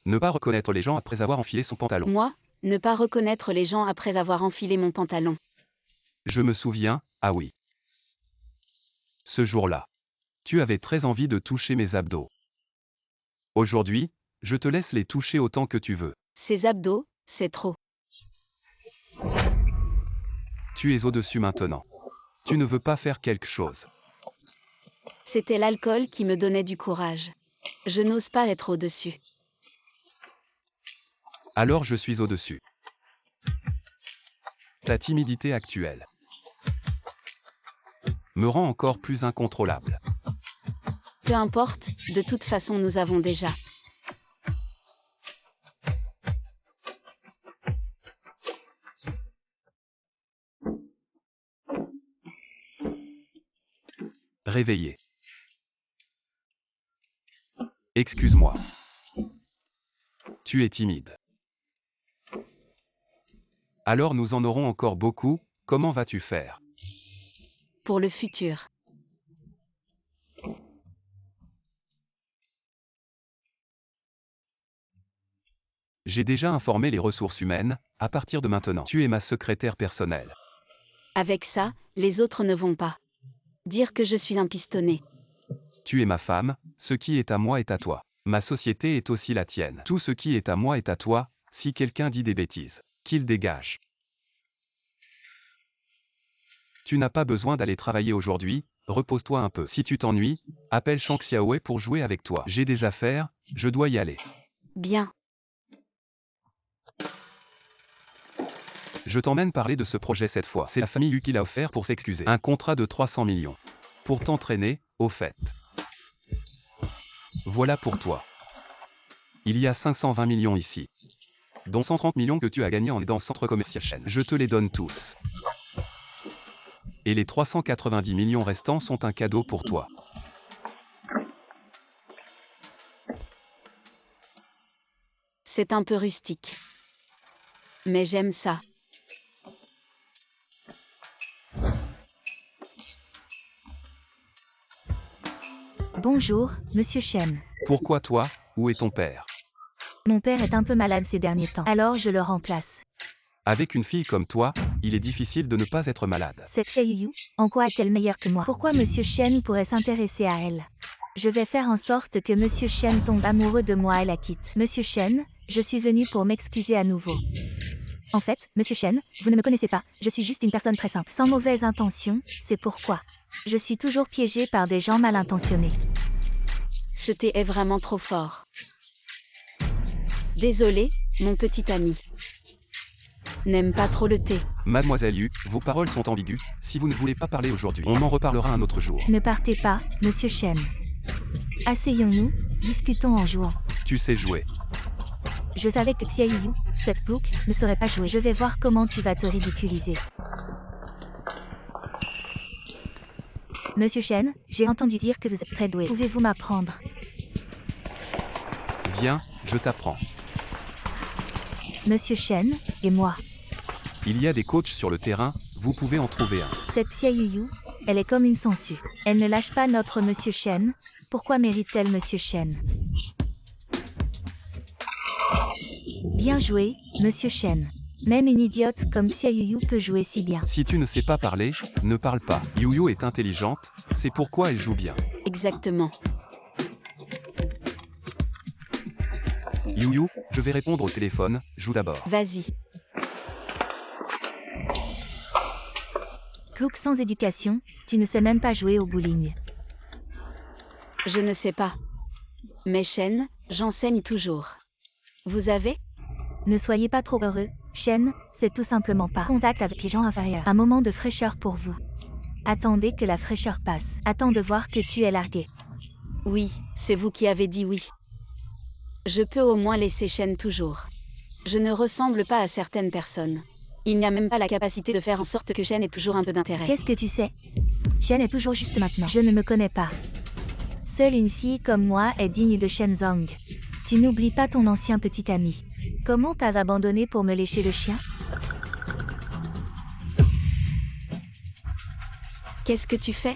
ne pas reconnaître les gens après avoir enfilé son pantalon. Moi, ne pas reconnaître les gens après avoir enfilé mon pantalon. Je me souviens, ah oui. Ce jour-là, tu avais très envie de toucher mes abdos. Aujourd'hui, je te laisse les toucher autant que tu veux. Ces abdos, c'est trop. Tu es au-dessus maintenant. Tu ne veux pas faire quelque chose. C'était l'alcool qui me donnait du courage. Je n'ose pas être au-dessus. Alors je suis au-dessus. Ta timidité actuelle me rend encore plus incontrôlable. Peu importe, de toute façon nous avons déjà. Réveillé. Excuse-moi. Tu es timide. Alors nous en aurons encore beaucoup, comment vas-tu faire? Pour le futur. J'ai déjà informé les ressources humaines, à partir de maintenant. Tu es ma secrétaire personnelle. Avec ça, les autres ne vont pas dire que je suis un pistonné. Tu es ma femme, ce qui est à moi est à toi. Ma société est aussi la tienne. Tout ce qui est à moi est à toi, si quelqu'un dit des bêtises, qu'il dégage. Tu n'as pas besoin d'aller travailler aujourd'hui, repose-toi un peu. Si tu t'ennuies, appelle Shang Xiaowei pour jouer avec toi. J'ai des affaires, je dois y aller. Bien. Je t'emmène parler de ce projet cette fois. C'est la famille Yu qui l'a offert pour s'excuser. Un contrat de 300 millions. Pour t'entraîner, au fait. Voilà pour toi. Il y a 520 millions ici. Dont 130 millions que tu as gagnés en aidant au centre commercial Shen. Je te les donne tous. Et les 390 millions restants sont un cadeau pour toi. C'est un peu rustique. Mais j'aime ça. Bonjour, Monsieur Shen. Pourquoi toi? Où est ton père? Mon père est un peu malade ces derniers temps, alors je le remplace. Avec une fille comme toi, il est difficile de ne pas être malade. Cette Xiaoyu, en quoi est-elle meilleure que moi? Pourquoi Monsieur Shen pourrait s'intéresser à elle? Je vais faire en sorte que Monsieur Shen tombe amoureux de moi et la quitte. Monsieur Shen, je suis venu pour m'excuser à nouveau. En fait, Monsieur Shen, vous ne me connaissez pas, je suis juste une personne très simple. Sans mauvaise intention, c'est pourquoi. Je suis toujours piégée par des gens mal intentionnés. Ce thé est vraiment trop fort. Désolé, mon petit ami. N'aime pas trop le thé. Mademoiselle Yu, vos paroles sont ambiguës, si vous ne voulez pas parler aujourd'hui, on en reparlera un autre jour. Ne partez pas, Monsieur Shen. Asseyons-nous, discutons en jouant. Tu sais jouer. Je savais que Xiaoyu, cette boucle, ne saurait pas jouer. Je vais voir comment tu vas te ridiculiser. Monsieur Shen, j'ai entendu dire que vous êtes très doué. Pouvez-vous m'apprendre? Viens, je t'apprends. Monsieur Shen, et moi. Il y a des coachs sur le terrain, vous pouvez en trouver un. Cette Xiaoyu, elle est comme une sangsue. Elle ne lâche pas notre Monsieur Shen. Pourquoi mérite-t-elle Monsieur Shen? Bien joué, Monsieur Shen. Même une idiote comme Xiaoyu peut jouer si bien. Si tu ne sais pas parler, ne parle pas. Yu est intelligente, c'est pourquoi elle joue bien. Exactement. Yu, je vais répondre au téléphone, joue d'abord. Vas-y. Clouk sans éducation, tu ne sais même pas jouer au bowling. Je ne sais pas. Mais Shen, j'enseigne toujours. Vous avez? Ne soyez pas trop heureux, Shen, c'est tout simplement pas contact avec les gens inférieurs. Un moment de fraîcheur pour vous. Attendez que la fraîcheur passe. Attends de voir que tu es largué. Oui, c'est vous qui avez dit oui. Je peux au moins laisser Shen toujours. Je ne ressemble pas à certaines personnes. Il n'y a même pas la capacité de faire en sorte que Shen ait toujours un peu d'intérêt. Qu'est-ce que tu sais? Shen est toujours juste maintenant. Je ne me connais pas. Seule une fille comme moi est digne de Shen Zhang. Tu n'oublies pas ton ancien petit ami. Comment t'as abandonné pour me lécher le chien? Qu'est-ce que tu fais?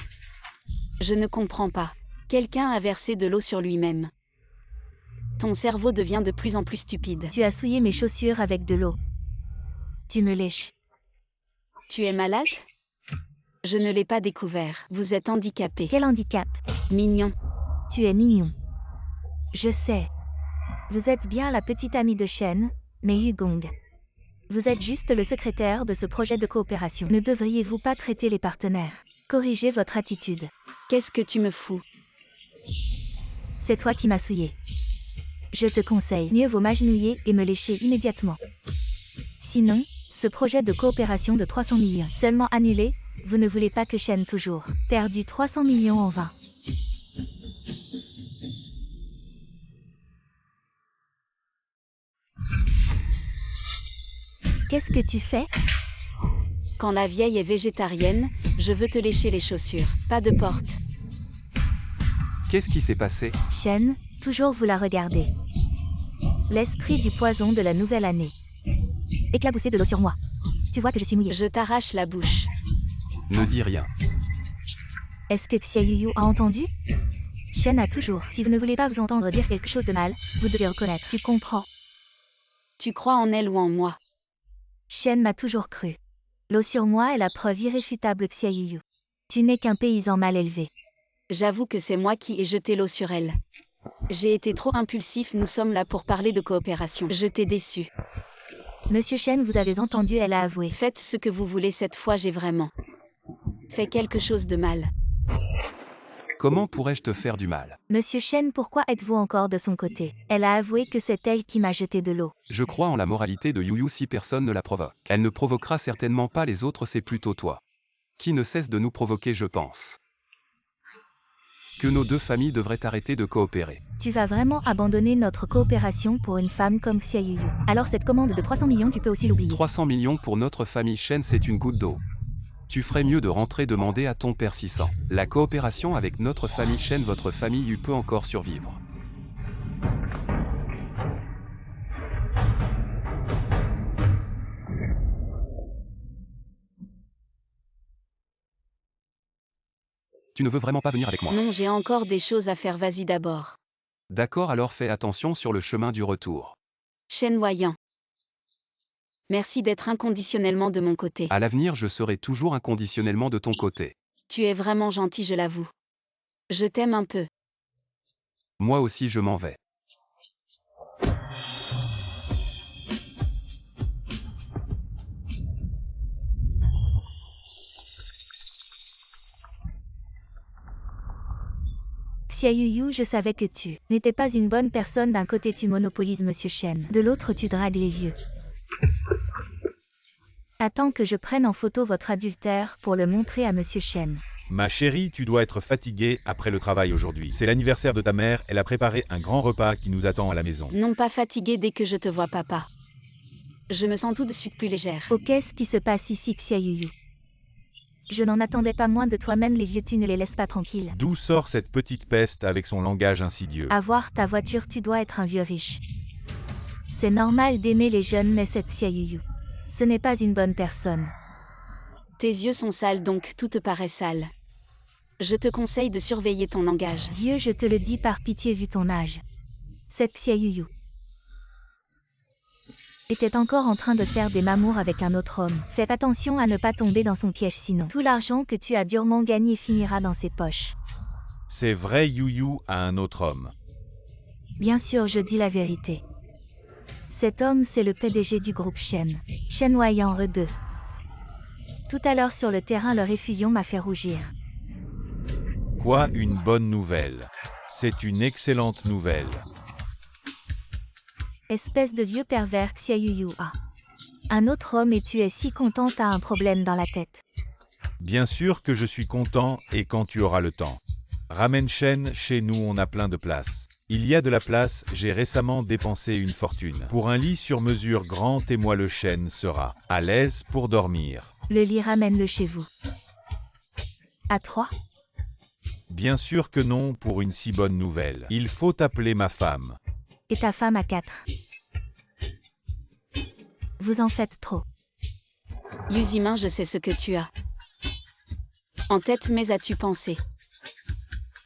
Je ne comprends pas. Quelqu'un a versé de l'eau sur lui-même. Ton cerveau devient de plus en plus stupide. Tu as souillé mes chaussures avec de l'eau. Tu me lèches. Tu es malade? Je ne l'ai pas découvert. Vous êtes handicapé. Quel handicap? Mignon. Tu es mignon. Je sais. Vous êtes bien la petite amie de Shen, mais Yugong. Vous êtes juste le secrétaire de ce projet de coopération. Ne devriez-vous pas traiter les partenaires? Corrigez votre attitude. Qu'est-ce que tu me fous? C'est toi qui m'as souillé. Je te conseille, mieux vaut m'agenouiller et me lécher immédiatement. Sinon, ce projet de coopération de 300 millions seulement annulé, vous ne voulez pas que Shen toujours perdu 300 millions en vain. Qu'est-ce que tu fais? Quand la vieille est végétarienne, je veux te lécher les chaussures. Pas de porte. Qu'est-ce qui s'est passé? Shen, toujours vous la regardez. L'esprit du poison de la nouvelle année. Éclaboussez de l'eau sur moi. Tu vois que je suis mouillée. Je t'arrache la bouche. Ne dis rien. Est-ce que Xia Yuyu a entendu? Shen a toujours. Si vous ne voulez pas vous entendre dire quelque chose de mal, vous devez reconnaître. Tu comprends? Tu crois en elle ou en moi? Shen m'a toujours cru. L'eau sur moi est la preuve irréfutable Xia Yuyu. Tu n'es qu'un paysan mal élevé. J'avoue que c'est moi qui ai jeté l'eau sur elle. J'ai été trop impulsif, nous sommes là pour parler de coopération. Je t'ai déçu. Monsieur Shen, vous avez entendu, elle a avoué. Faites ce que vous voulez cette fois, j'ai vraiment fait quelque chose de mal. Comment pourrais-je te faire du mal? Monsieur Shen, pourquoi êtes-vous encore de son côté? Elle a avoué que c'est elle qui m'a jeté de l'eau. Je crois en la moralité de Yuyu si personne ne la provoque. Elle ne provoquera certainement pas les autres, c'est plutôt toi. Qui ne cesse de nous provoquer, je pense. Que nos deux familles devraient arrêter de coopérer. Tu vas vraiment abandonner notre coopération pour une femme comme Xia Yuyu. Alors cette commande de 300 millions, tu peux aussi l'oublier. 300 millions pour notre famille Shen, c'est une goutte d'eau. Tu ferais mieux de rentrer demander à ton père 600. La coopération avec notre famille Shen, votre famille Yu peut encore survivre. Tu ne veux vraiment pas venir avec moi? Non, j'ai encore des choses à faire, vas-y d'abord. D'accord, alors fais attention sur le chemin du retour. Shen Wayang. Merci d'être inconditionnellement de mon côté. À l'avenir, je serai toujours inconditionnellement de ton côté. Tu es vraiment gentil, je l'avoue. Je t'aime un peu. Moi aussi, je m'en vais. Xia Yuyu, je savais que tu n'étais pas une bonne personne. D'un côté tu monopolises Monsieur Shen, de l'autre tu dragues les vieux. Attends que je prenne en photo votre adultère pour le montrer à Monsieur Shen. Ma chérie, tu dois être fatiguée après le travail aujourd'hui. C'est l'anniversaire de ta mère, elle a préparé un grand repas qui nous attend à la maison. Non, pas fatiguée dès que je te vois, papa. Je me sens tout de suite plus légère. Oh, qu'est-ce qui se passe ici, Xia Yuyu? Je n'en attendais pas moins de toi-même, les vieux, tu ne les laisses pas tranquilles. D'où sort cette petite peste avec son langage insidieux? Avoir ta voiture, tu dois être un vieux riche. C'est normal d'aimer les jeunes, mais cette Xia Yuyu, ce n'est pas une bonne personne. Tes yeux sont sales, donc tout te paraît sale. Je te conseille de surveiller ton langage. Vieux, je te le dis par pitié vu ton âge. Cette Xia Yuyu était encore en train de faire des mamours avec un autre homme. Fais attention à ne pas tomber dans son piège, sinon tout l'argent que tu as durement gagné finira dans ses poches. C'est vrai, Yuyu a un autre homme. Bien sûr, je dis la vérité. Cet homme, c'est le PDG du groupe Shen. Shen Wayang E2. Tout à l'heure sur le terrain, leur effusion m'a fait rougir. Quoi, une bonne nouvelle? C'est une excellente nouvelle. Espèce de vieux pervers Xia Yuyu a un autre homme et tu es si content, t'as un problème dans la tête. Bien sûr que je suis content et quand tu auras le temps. Ramène Shen, chez nous on a plein de place. Il y a de la place, j'ai récemment dépensé une fortune. Pour un lit sur mesure grand et moi le Shen sera à l'aise pour dormir. Le lit, ramène-le chez vous. À 3. Bien sûr que non pour une si bonne nouvelle. Il faut appeler ma femme. Et ta femme à 4. Vous en faites trop. Yuzimin, je sais ce que tu as en tête, mais as-tu pensé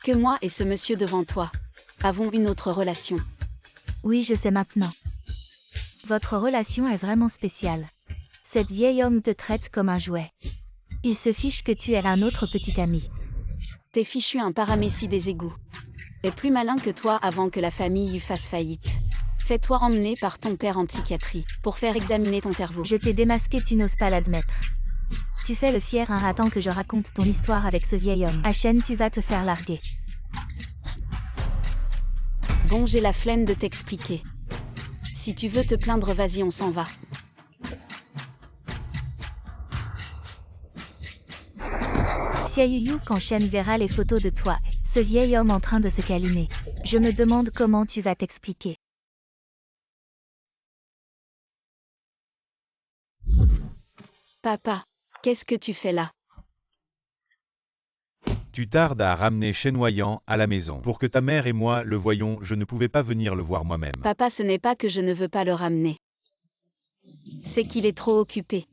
que moi et ce monsieur devant toi avons une autre relation? Oui, je sais maintenant. Votre relation est vraiment spéciale. Cet vieil homme te traite comme un jouet. Il se fiche que tu es un autre petit ami. T'es fichu un paramécie des égouts. Est plus malin que toi avant que la famille lui fasse faillite. Fais-toi emmener par ton père en psychiatrie pour faire examiner ton cerveau. Je t'ai démasqué, tu n'oses pas l'admettre. Tu fais le fier un attends que je raconte ton histoire avec ce vieil homme. Hachène, tu vas te faire larguer. Bon, j'ai la flemme de t'expliquer. Si tu veux te plaindre, vas-y, on s'en va. Xia Yuyu, quand Shen verra les photos de toi, ce vieil homme en train de se câliner. Je me demande comment tu vas t'expliquer. Papa, qu'est-ce que tu fais là? Tu tardes à ramener Chenoyant à la maison. Pour que ta mère et moi le voyions, je ne pouvais pas venir le voir moi-même. Papa, ce n'est pas que je ne veux pas le ramener. C'est qu'il est trop occupé.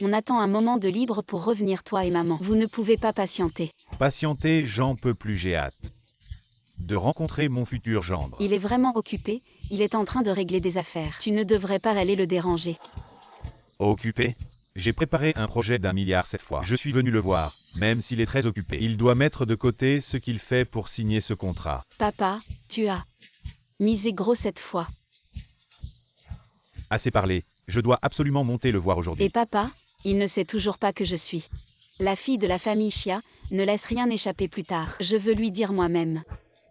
On attend un moment de libre pour revenir, toi et maman. Vous ne pouvez pas patienter. Patienter, j'en peux plus, j'ai hâte de rencontrer mon futur gendre. Il est vraiment occupé, il est en train de régler des affaires. Tu ne devrais pas aller le déranger. Occupé? J'ai préparé un projet d'1 milliard cette fois. Je suis venu le voir, même s'il est très occupé. Il doit mettre de côté ce qu'il fait pour signer ce contrat. Papa, tu as misé gros cette fois. Assez parlé, je dois absolument monter le voir aujourd'hui. Et papa, il ne sait toujours pas que je suis la fille de la famille Chia, ne laisse rien échapper plus tard. Je veux lui dire moi-même.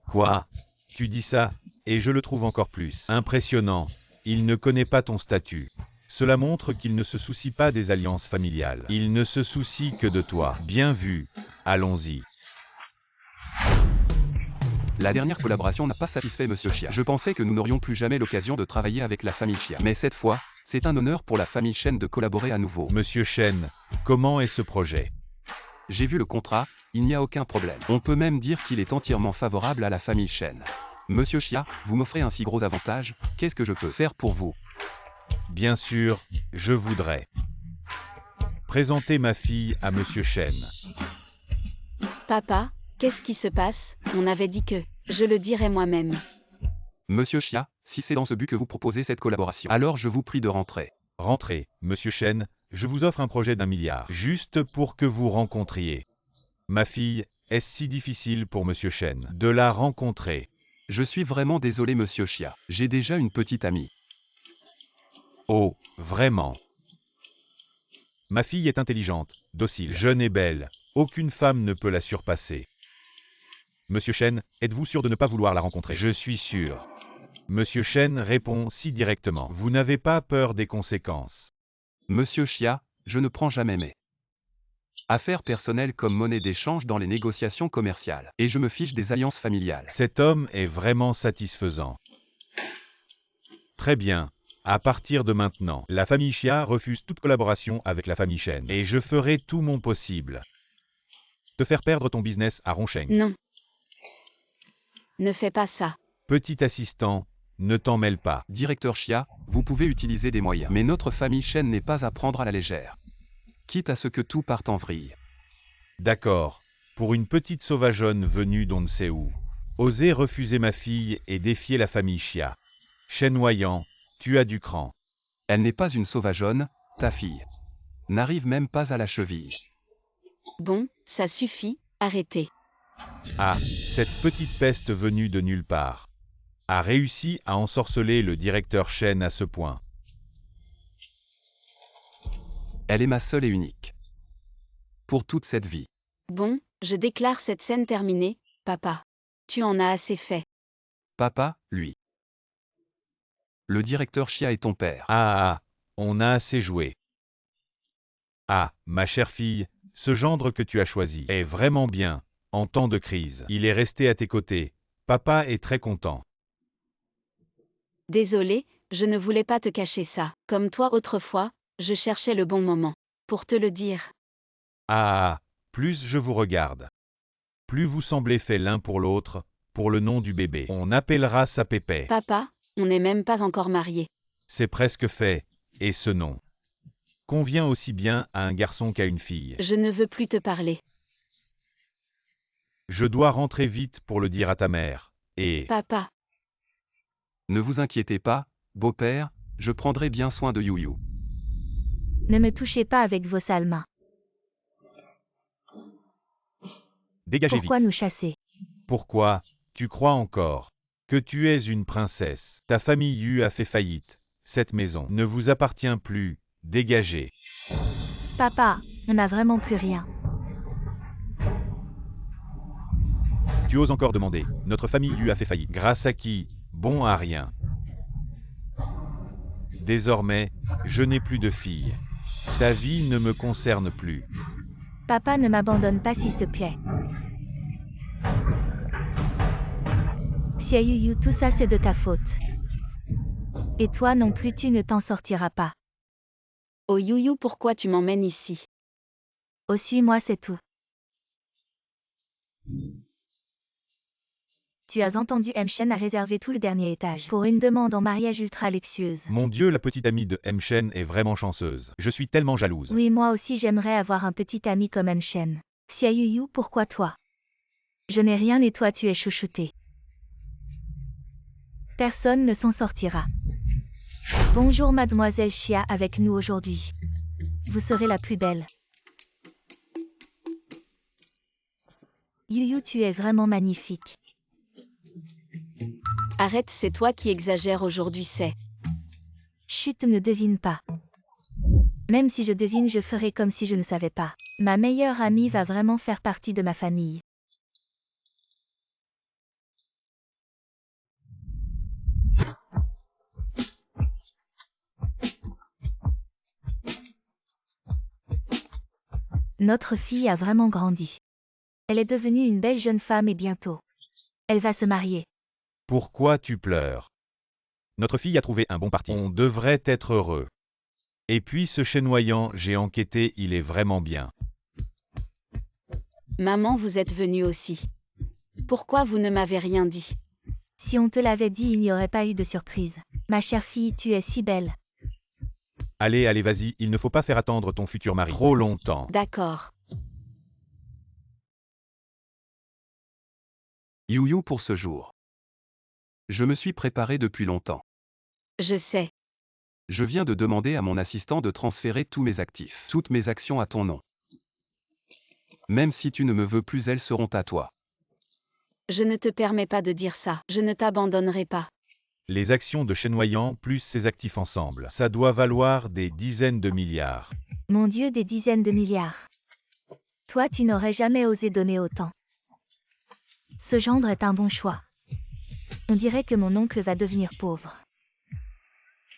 Quoi? Tu dis ça, et je le trouve encore plus impressionnant. Il ne connaît pas ton statut. Cela montre qu'il ne se soucie pas des alliances familiales. Il ne se soucie que de toi. Bien vu. Allons-y. La dernière collaboration n'a pas satisfait Monsieur Chia. Je pensais que nous n'aurions plus jamais l'occasion de travailler avec la famille Chia. Mais cette fois, c'est un honneur pour la famille Shen de collaborer à nouveau. Monsieur Shen, comment est ce projet? J'ai vu le contrat, il n'y a aucun problème. On peut même dire qu'il est entièrement favorable à la famille Shen. Monsieur Chia, vous m'offrez un si gros avantage, qu'est-ce que je peux faire pour vous? Bien sûr, je voudrais présenter ma fille à Monsieur Shen. Papa, qu'est-ce qui se passe? On avait dit que je le dirais moi-même. Monsieur Chia, si c'est dans ce but que vous proposez cette collaboration, alors je vous prie de rentrer. Rentrez, Monsieur Shen, je vous offre un projet d'1 milliard, juste pour que vous rencontriez ma fille. Est-ce si difficile pour Monsieur Shen de la rencontrer? Je suis vraiment désolé Monsieur Chia, j'ai déjà une petite amie. Oh, vraiment? Ma fille est intelligente, docile, jeune et belle. Aucune femme ne peut la surpasser. Monsieur Shen, êtes-vous sûr de ne pas vouloir la rencontrer? Je suis sûr. Monsieur Shen répond si directement. Vous n'avez pas peur des conséquences? Monsieur Chia, je ne prends jamais mes affaires personnelles comme monnaie d'échange dans les négociations commerciales. Et je me fiche des alliances familiales. Cet homme est vraiment satisfaisant. Très bien. À partir de maintenant, la famille Chia refuse toute collaboration avec la famille Shen. Et je ferai tout mon possible te faire perdre ton business à Rongsheng. Non. Ne fais pas ça. Petit assistant, ne t'en mêle pas. Directeur Chia, vous pouvez utiliser des moyens. Mais notre famille Shen n'est pas à prendre à la légère. Quitte à ce que tout parte en vrille. D'accord. Pour une petite sauvageonne venue d'on ne sait où, oser refuser ma fille et défier la famille Chia. Chenoyant, tu as du cran. Elle n'est pas une sauvageonne, ta fille. N'arrive même pas à la cheville. Bon, ça suffit, arrêtez. Ah, cette petite peste venue de nulle part a réussi à ensorceler le directeur Shen à ce point. Elle est ma seule et unique. Pour toute cette vie. Bon, je déclare cette scène terminée, papa. Tu en as assez fait. Papa, lui. Le directeur Chia est ton père. Ah, on a assez joué. Ah, ma chère fille, ce gendre que tu as choisi est vraiment bien. En temps de crise, il est resté à tes côtés. Papa est très content. Désolé, je ne voulais pas te cacher ça. Comme toi autrefois, je cherchais le bon moment pour te le dire. Ah, plus je vous regarde, Plus vous semblez faits l'un pour l'autre, pour le nom du bébé. On appellera ça Pépé. Papa, on n'est même pas encore mariés. C'est presque fait, et ce nom convient aussi bien à un garçon qu'à une fille. Je ne veux plus te parler. Je dois rentrer vite pour le dire à ta mère. Et... Papa, Ne vous inquiétez pas, beau-père, je prendrai bien soin de Yuyu. Ne me touchez pas avec vos sales mains. Dégagez Pourquoi vite. nous chasser? Pourquoi, tu crois encore que tu es une princesse? Ta famille Yu a fait faillite. Cette maison ne vous appartient plus. Dégagez. Papa, on n'a vraiment plus rien. Tu oses encore demander. Notre famille Yu a fait faillite. Grâce à qui? Bon à rien. Désormais, je n'ai plus de fille. Ta vie ne me concerne plus. Papa, ne m'abandonne pas s'il te plaît. Xia Yuyu, tout ça c'est de ta faute. Et toi non plus tu ne t'en sortiras pas. oh Yuyu, pourquoi tu m'emmènes ici? Oh, suis-moi, c'est tout. Tu as entendu, M. Shen a réservé tout le dernier étage pour une demande en mariage ultra luxueuse. Mon Dieu, la petite amie de M. Shen est vraiment chanceuse. Je suis tellement jalouse. Oui, moi aussi j'aimerais avoir un petit ami comme M. Shen. Xia Yuyu, pourquoi toi? Je n'ai rien et toi tu es chouchouté. Personne ne s'en sortira. Bonjour mademoiselle Xia, avec nous aujourd'hui. Vous serez la plus belle. Yuyu, tu es vraiment magnifique. Arrête, c'est toi qui exagères aujourd'hui, c'est. Chut, ne devine pas. Même si je devine, je ferai comme si je ne savais pas. Ma meilleure amie va vraiment faire partie de ma famille. Notre fille a vraiment grandi. Elle est devenue une belle jeune femme et bientôt, elle va se marier. Pourquoi tu pleures? Notre fille a trouvé un bon parti. On devrait être heureux. Et puis ce chenoyant, j'ai enquêté, il est vraiment bien. Maman, vous êtes venue aussi. Pourquoi vous ne m'avez rien dit? Si on te l'avait dit, il n'y aurait pas eu de surprise. Ma chère fille, tu es si belle. Allez, allez, vas-y, il ne faut pas faire attendre ton futur mari trop longtemps. D'accord. Yuyu pour ce jour. Je me suis préparé depuis longtemps. Je sais. Je viens de demander à mon assistant de transférer tous mes actifs, toutes mes actions à ton nom. Même si tu ne me veux plus, elles seront à toi. Je ne te permets pas de dire ça. Je ne t'abandonnerai pas. Les actions de chenoyant plus ses actifs ensemble, ça doit valoir des dizaines de milliards. Mon Dieu, des dizaines de milliards. Toi, tu n'aurais jamais osé donner autant. Ce gendre est un bon choix. On dirait que mon oncle va devenir pauvre.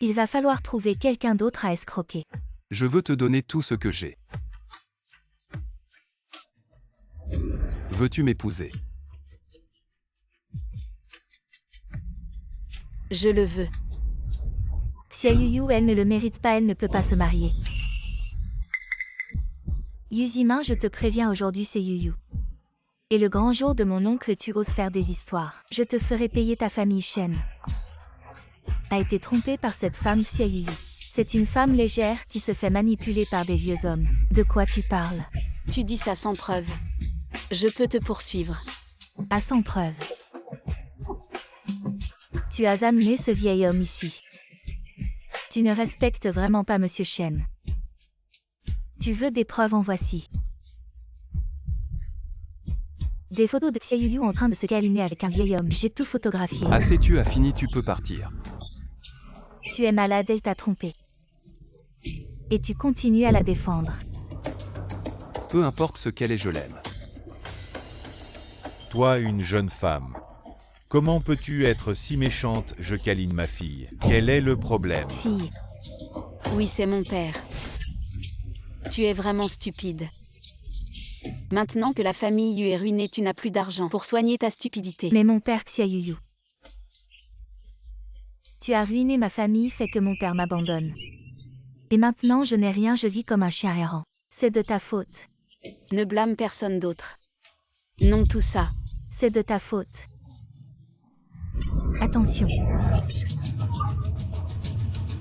Il va falloir trouver quelqu'un d'autre à escroquer. Je veux te donner tout ce que j'ai. Veux-tu m'épouser? Je le veux. Xia Yuyu, elle ne le mérite pas, elle ne peut pas se marier. Yuzimin, je te préviens, aujourd'hui c'est Yuyu. Et le grand jour de mon oncle, tu oses faire des histoires. Je te ferai payer ta famille Shen. A été trompée par cette femme Xia Yuyu. C'est une femme légère qui se fait manipuler par des vieux hommes. De quoi tu parles? Tu dis ça sans preuve. Je peux te poursuivre. À sans preuve. Tu as amené ce vieil homme ici. Tu ne respectes vraiment pas Monsieur Shen. Tu veux des preuves, en voici. Des photos de Xia Yuyu en train de se câliner avec un vieil homme. J'ai tout photographié. Assez, tu as fini, tu peux partir. Tu es malade, elle t'a trompé. Et tu continues à la défendre. Peu importe ce qu'elle est, je l'aime. Toi, une jeune femme. Comment peux-tu être si méchante? Je câline ma fille. Quel est le problème? Fille. Oui, c'est mon père. Tu es vraiment stupide. Maintenant que la famille Yu est ruinée, tu n'as plus d'argent pour soigner ta stupidité. Mais mon père Xia Yuyu. Tu as ruiné ma famille, fait que mon père m'abandonne. Et maintenant je n'ai rien, je vis comme un chien errant. C'est de ta faute. Ne blâme personne d'autre. Non, tout ça. C'est de ta faute. Attention.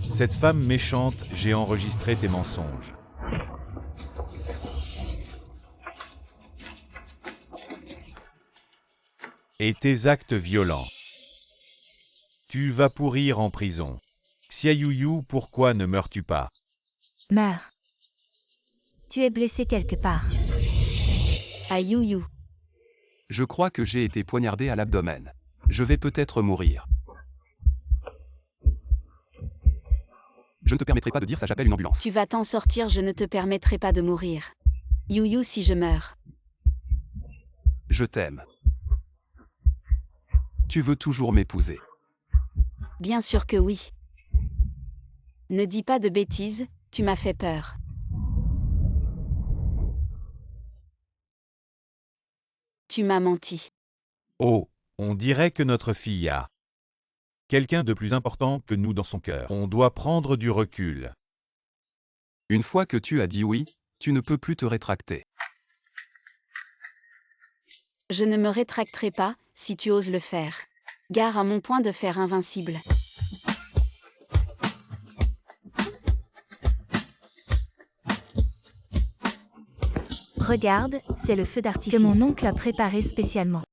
Cette femme méchante, j'ai enregistré tes mensonges. Et tes actes violents. Tu vas pourrir en prison. Xia Yuyu, pourquoi ne meurs-tu pas? Meurs. Tu es blessé quelque part. Aïe you. Je crois que j'ai été poignardé à l'abdomen. Je vais peut-être mourir. Je ne te permettrai pas de dire ça, j'appelle une ambulance. Tu vas t'en sortir, je ne te permettrai pas de mourir. You si je meurs. Je t'aime. Tu veux toujours m'épouser. Bien sûr que oui. Ne dis pas de bêtises, tu m'as fait peur. Tu m'as menti. Oh, on dirait que notre fille a quelqu'un de plus important que nous dans son cœur. On doit prendre du recul. Une fois que tu as dit oui, tu ne peux plus te rétracter. Je ne me rétracterai pas, si tu oses le faire. Gare à mon point de fer invincible. Regarde, c'est le feu d'artifice que mon oncle a préparé spécialement.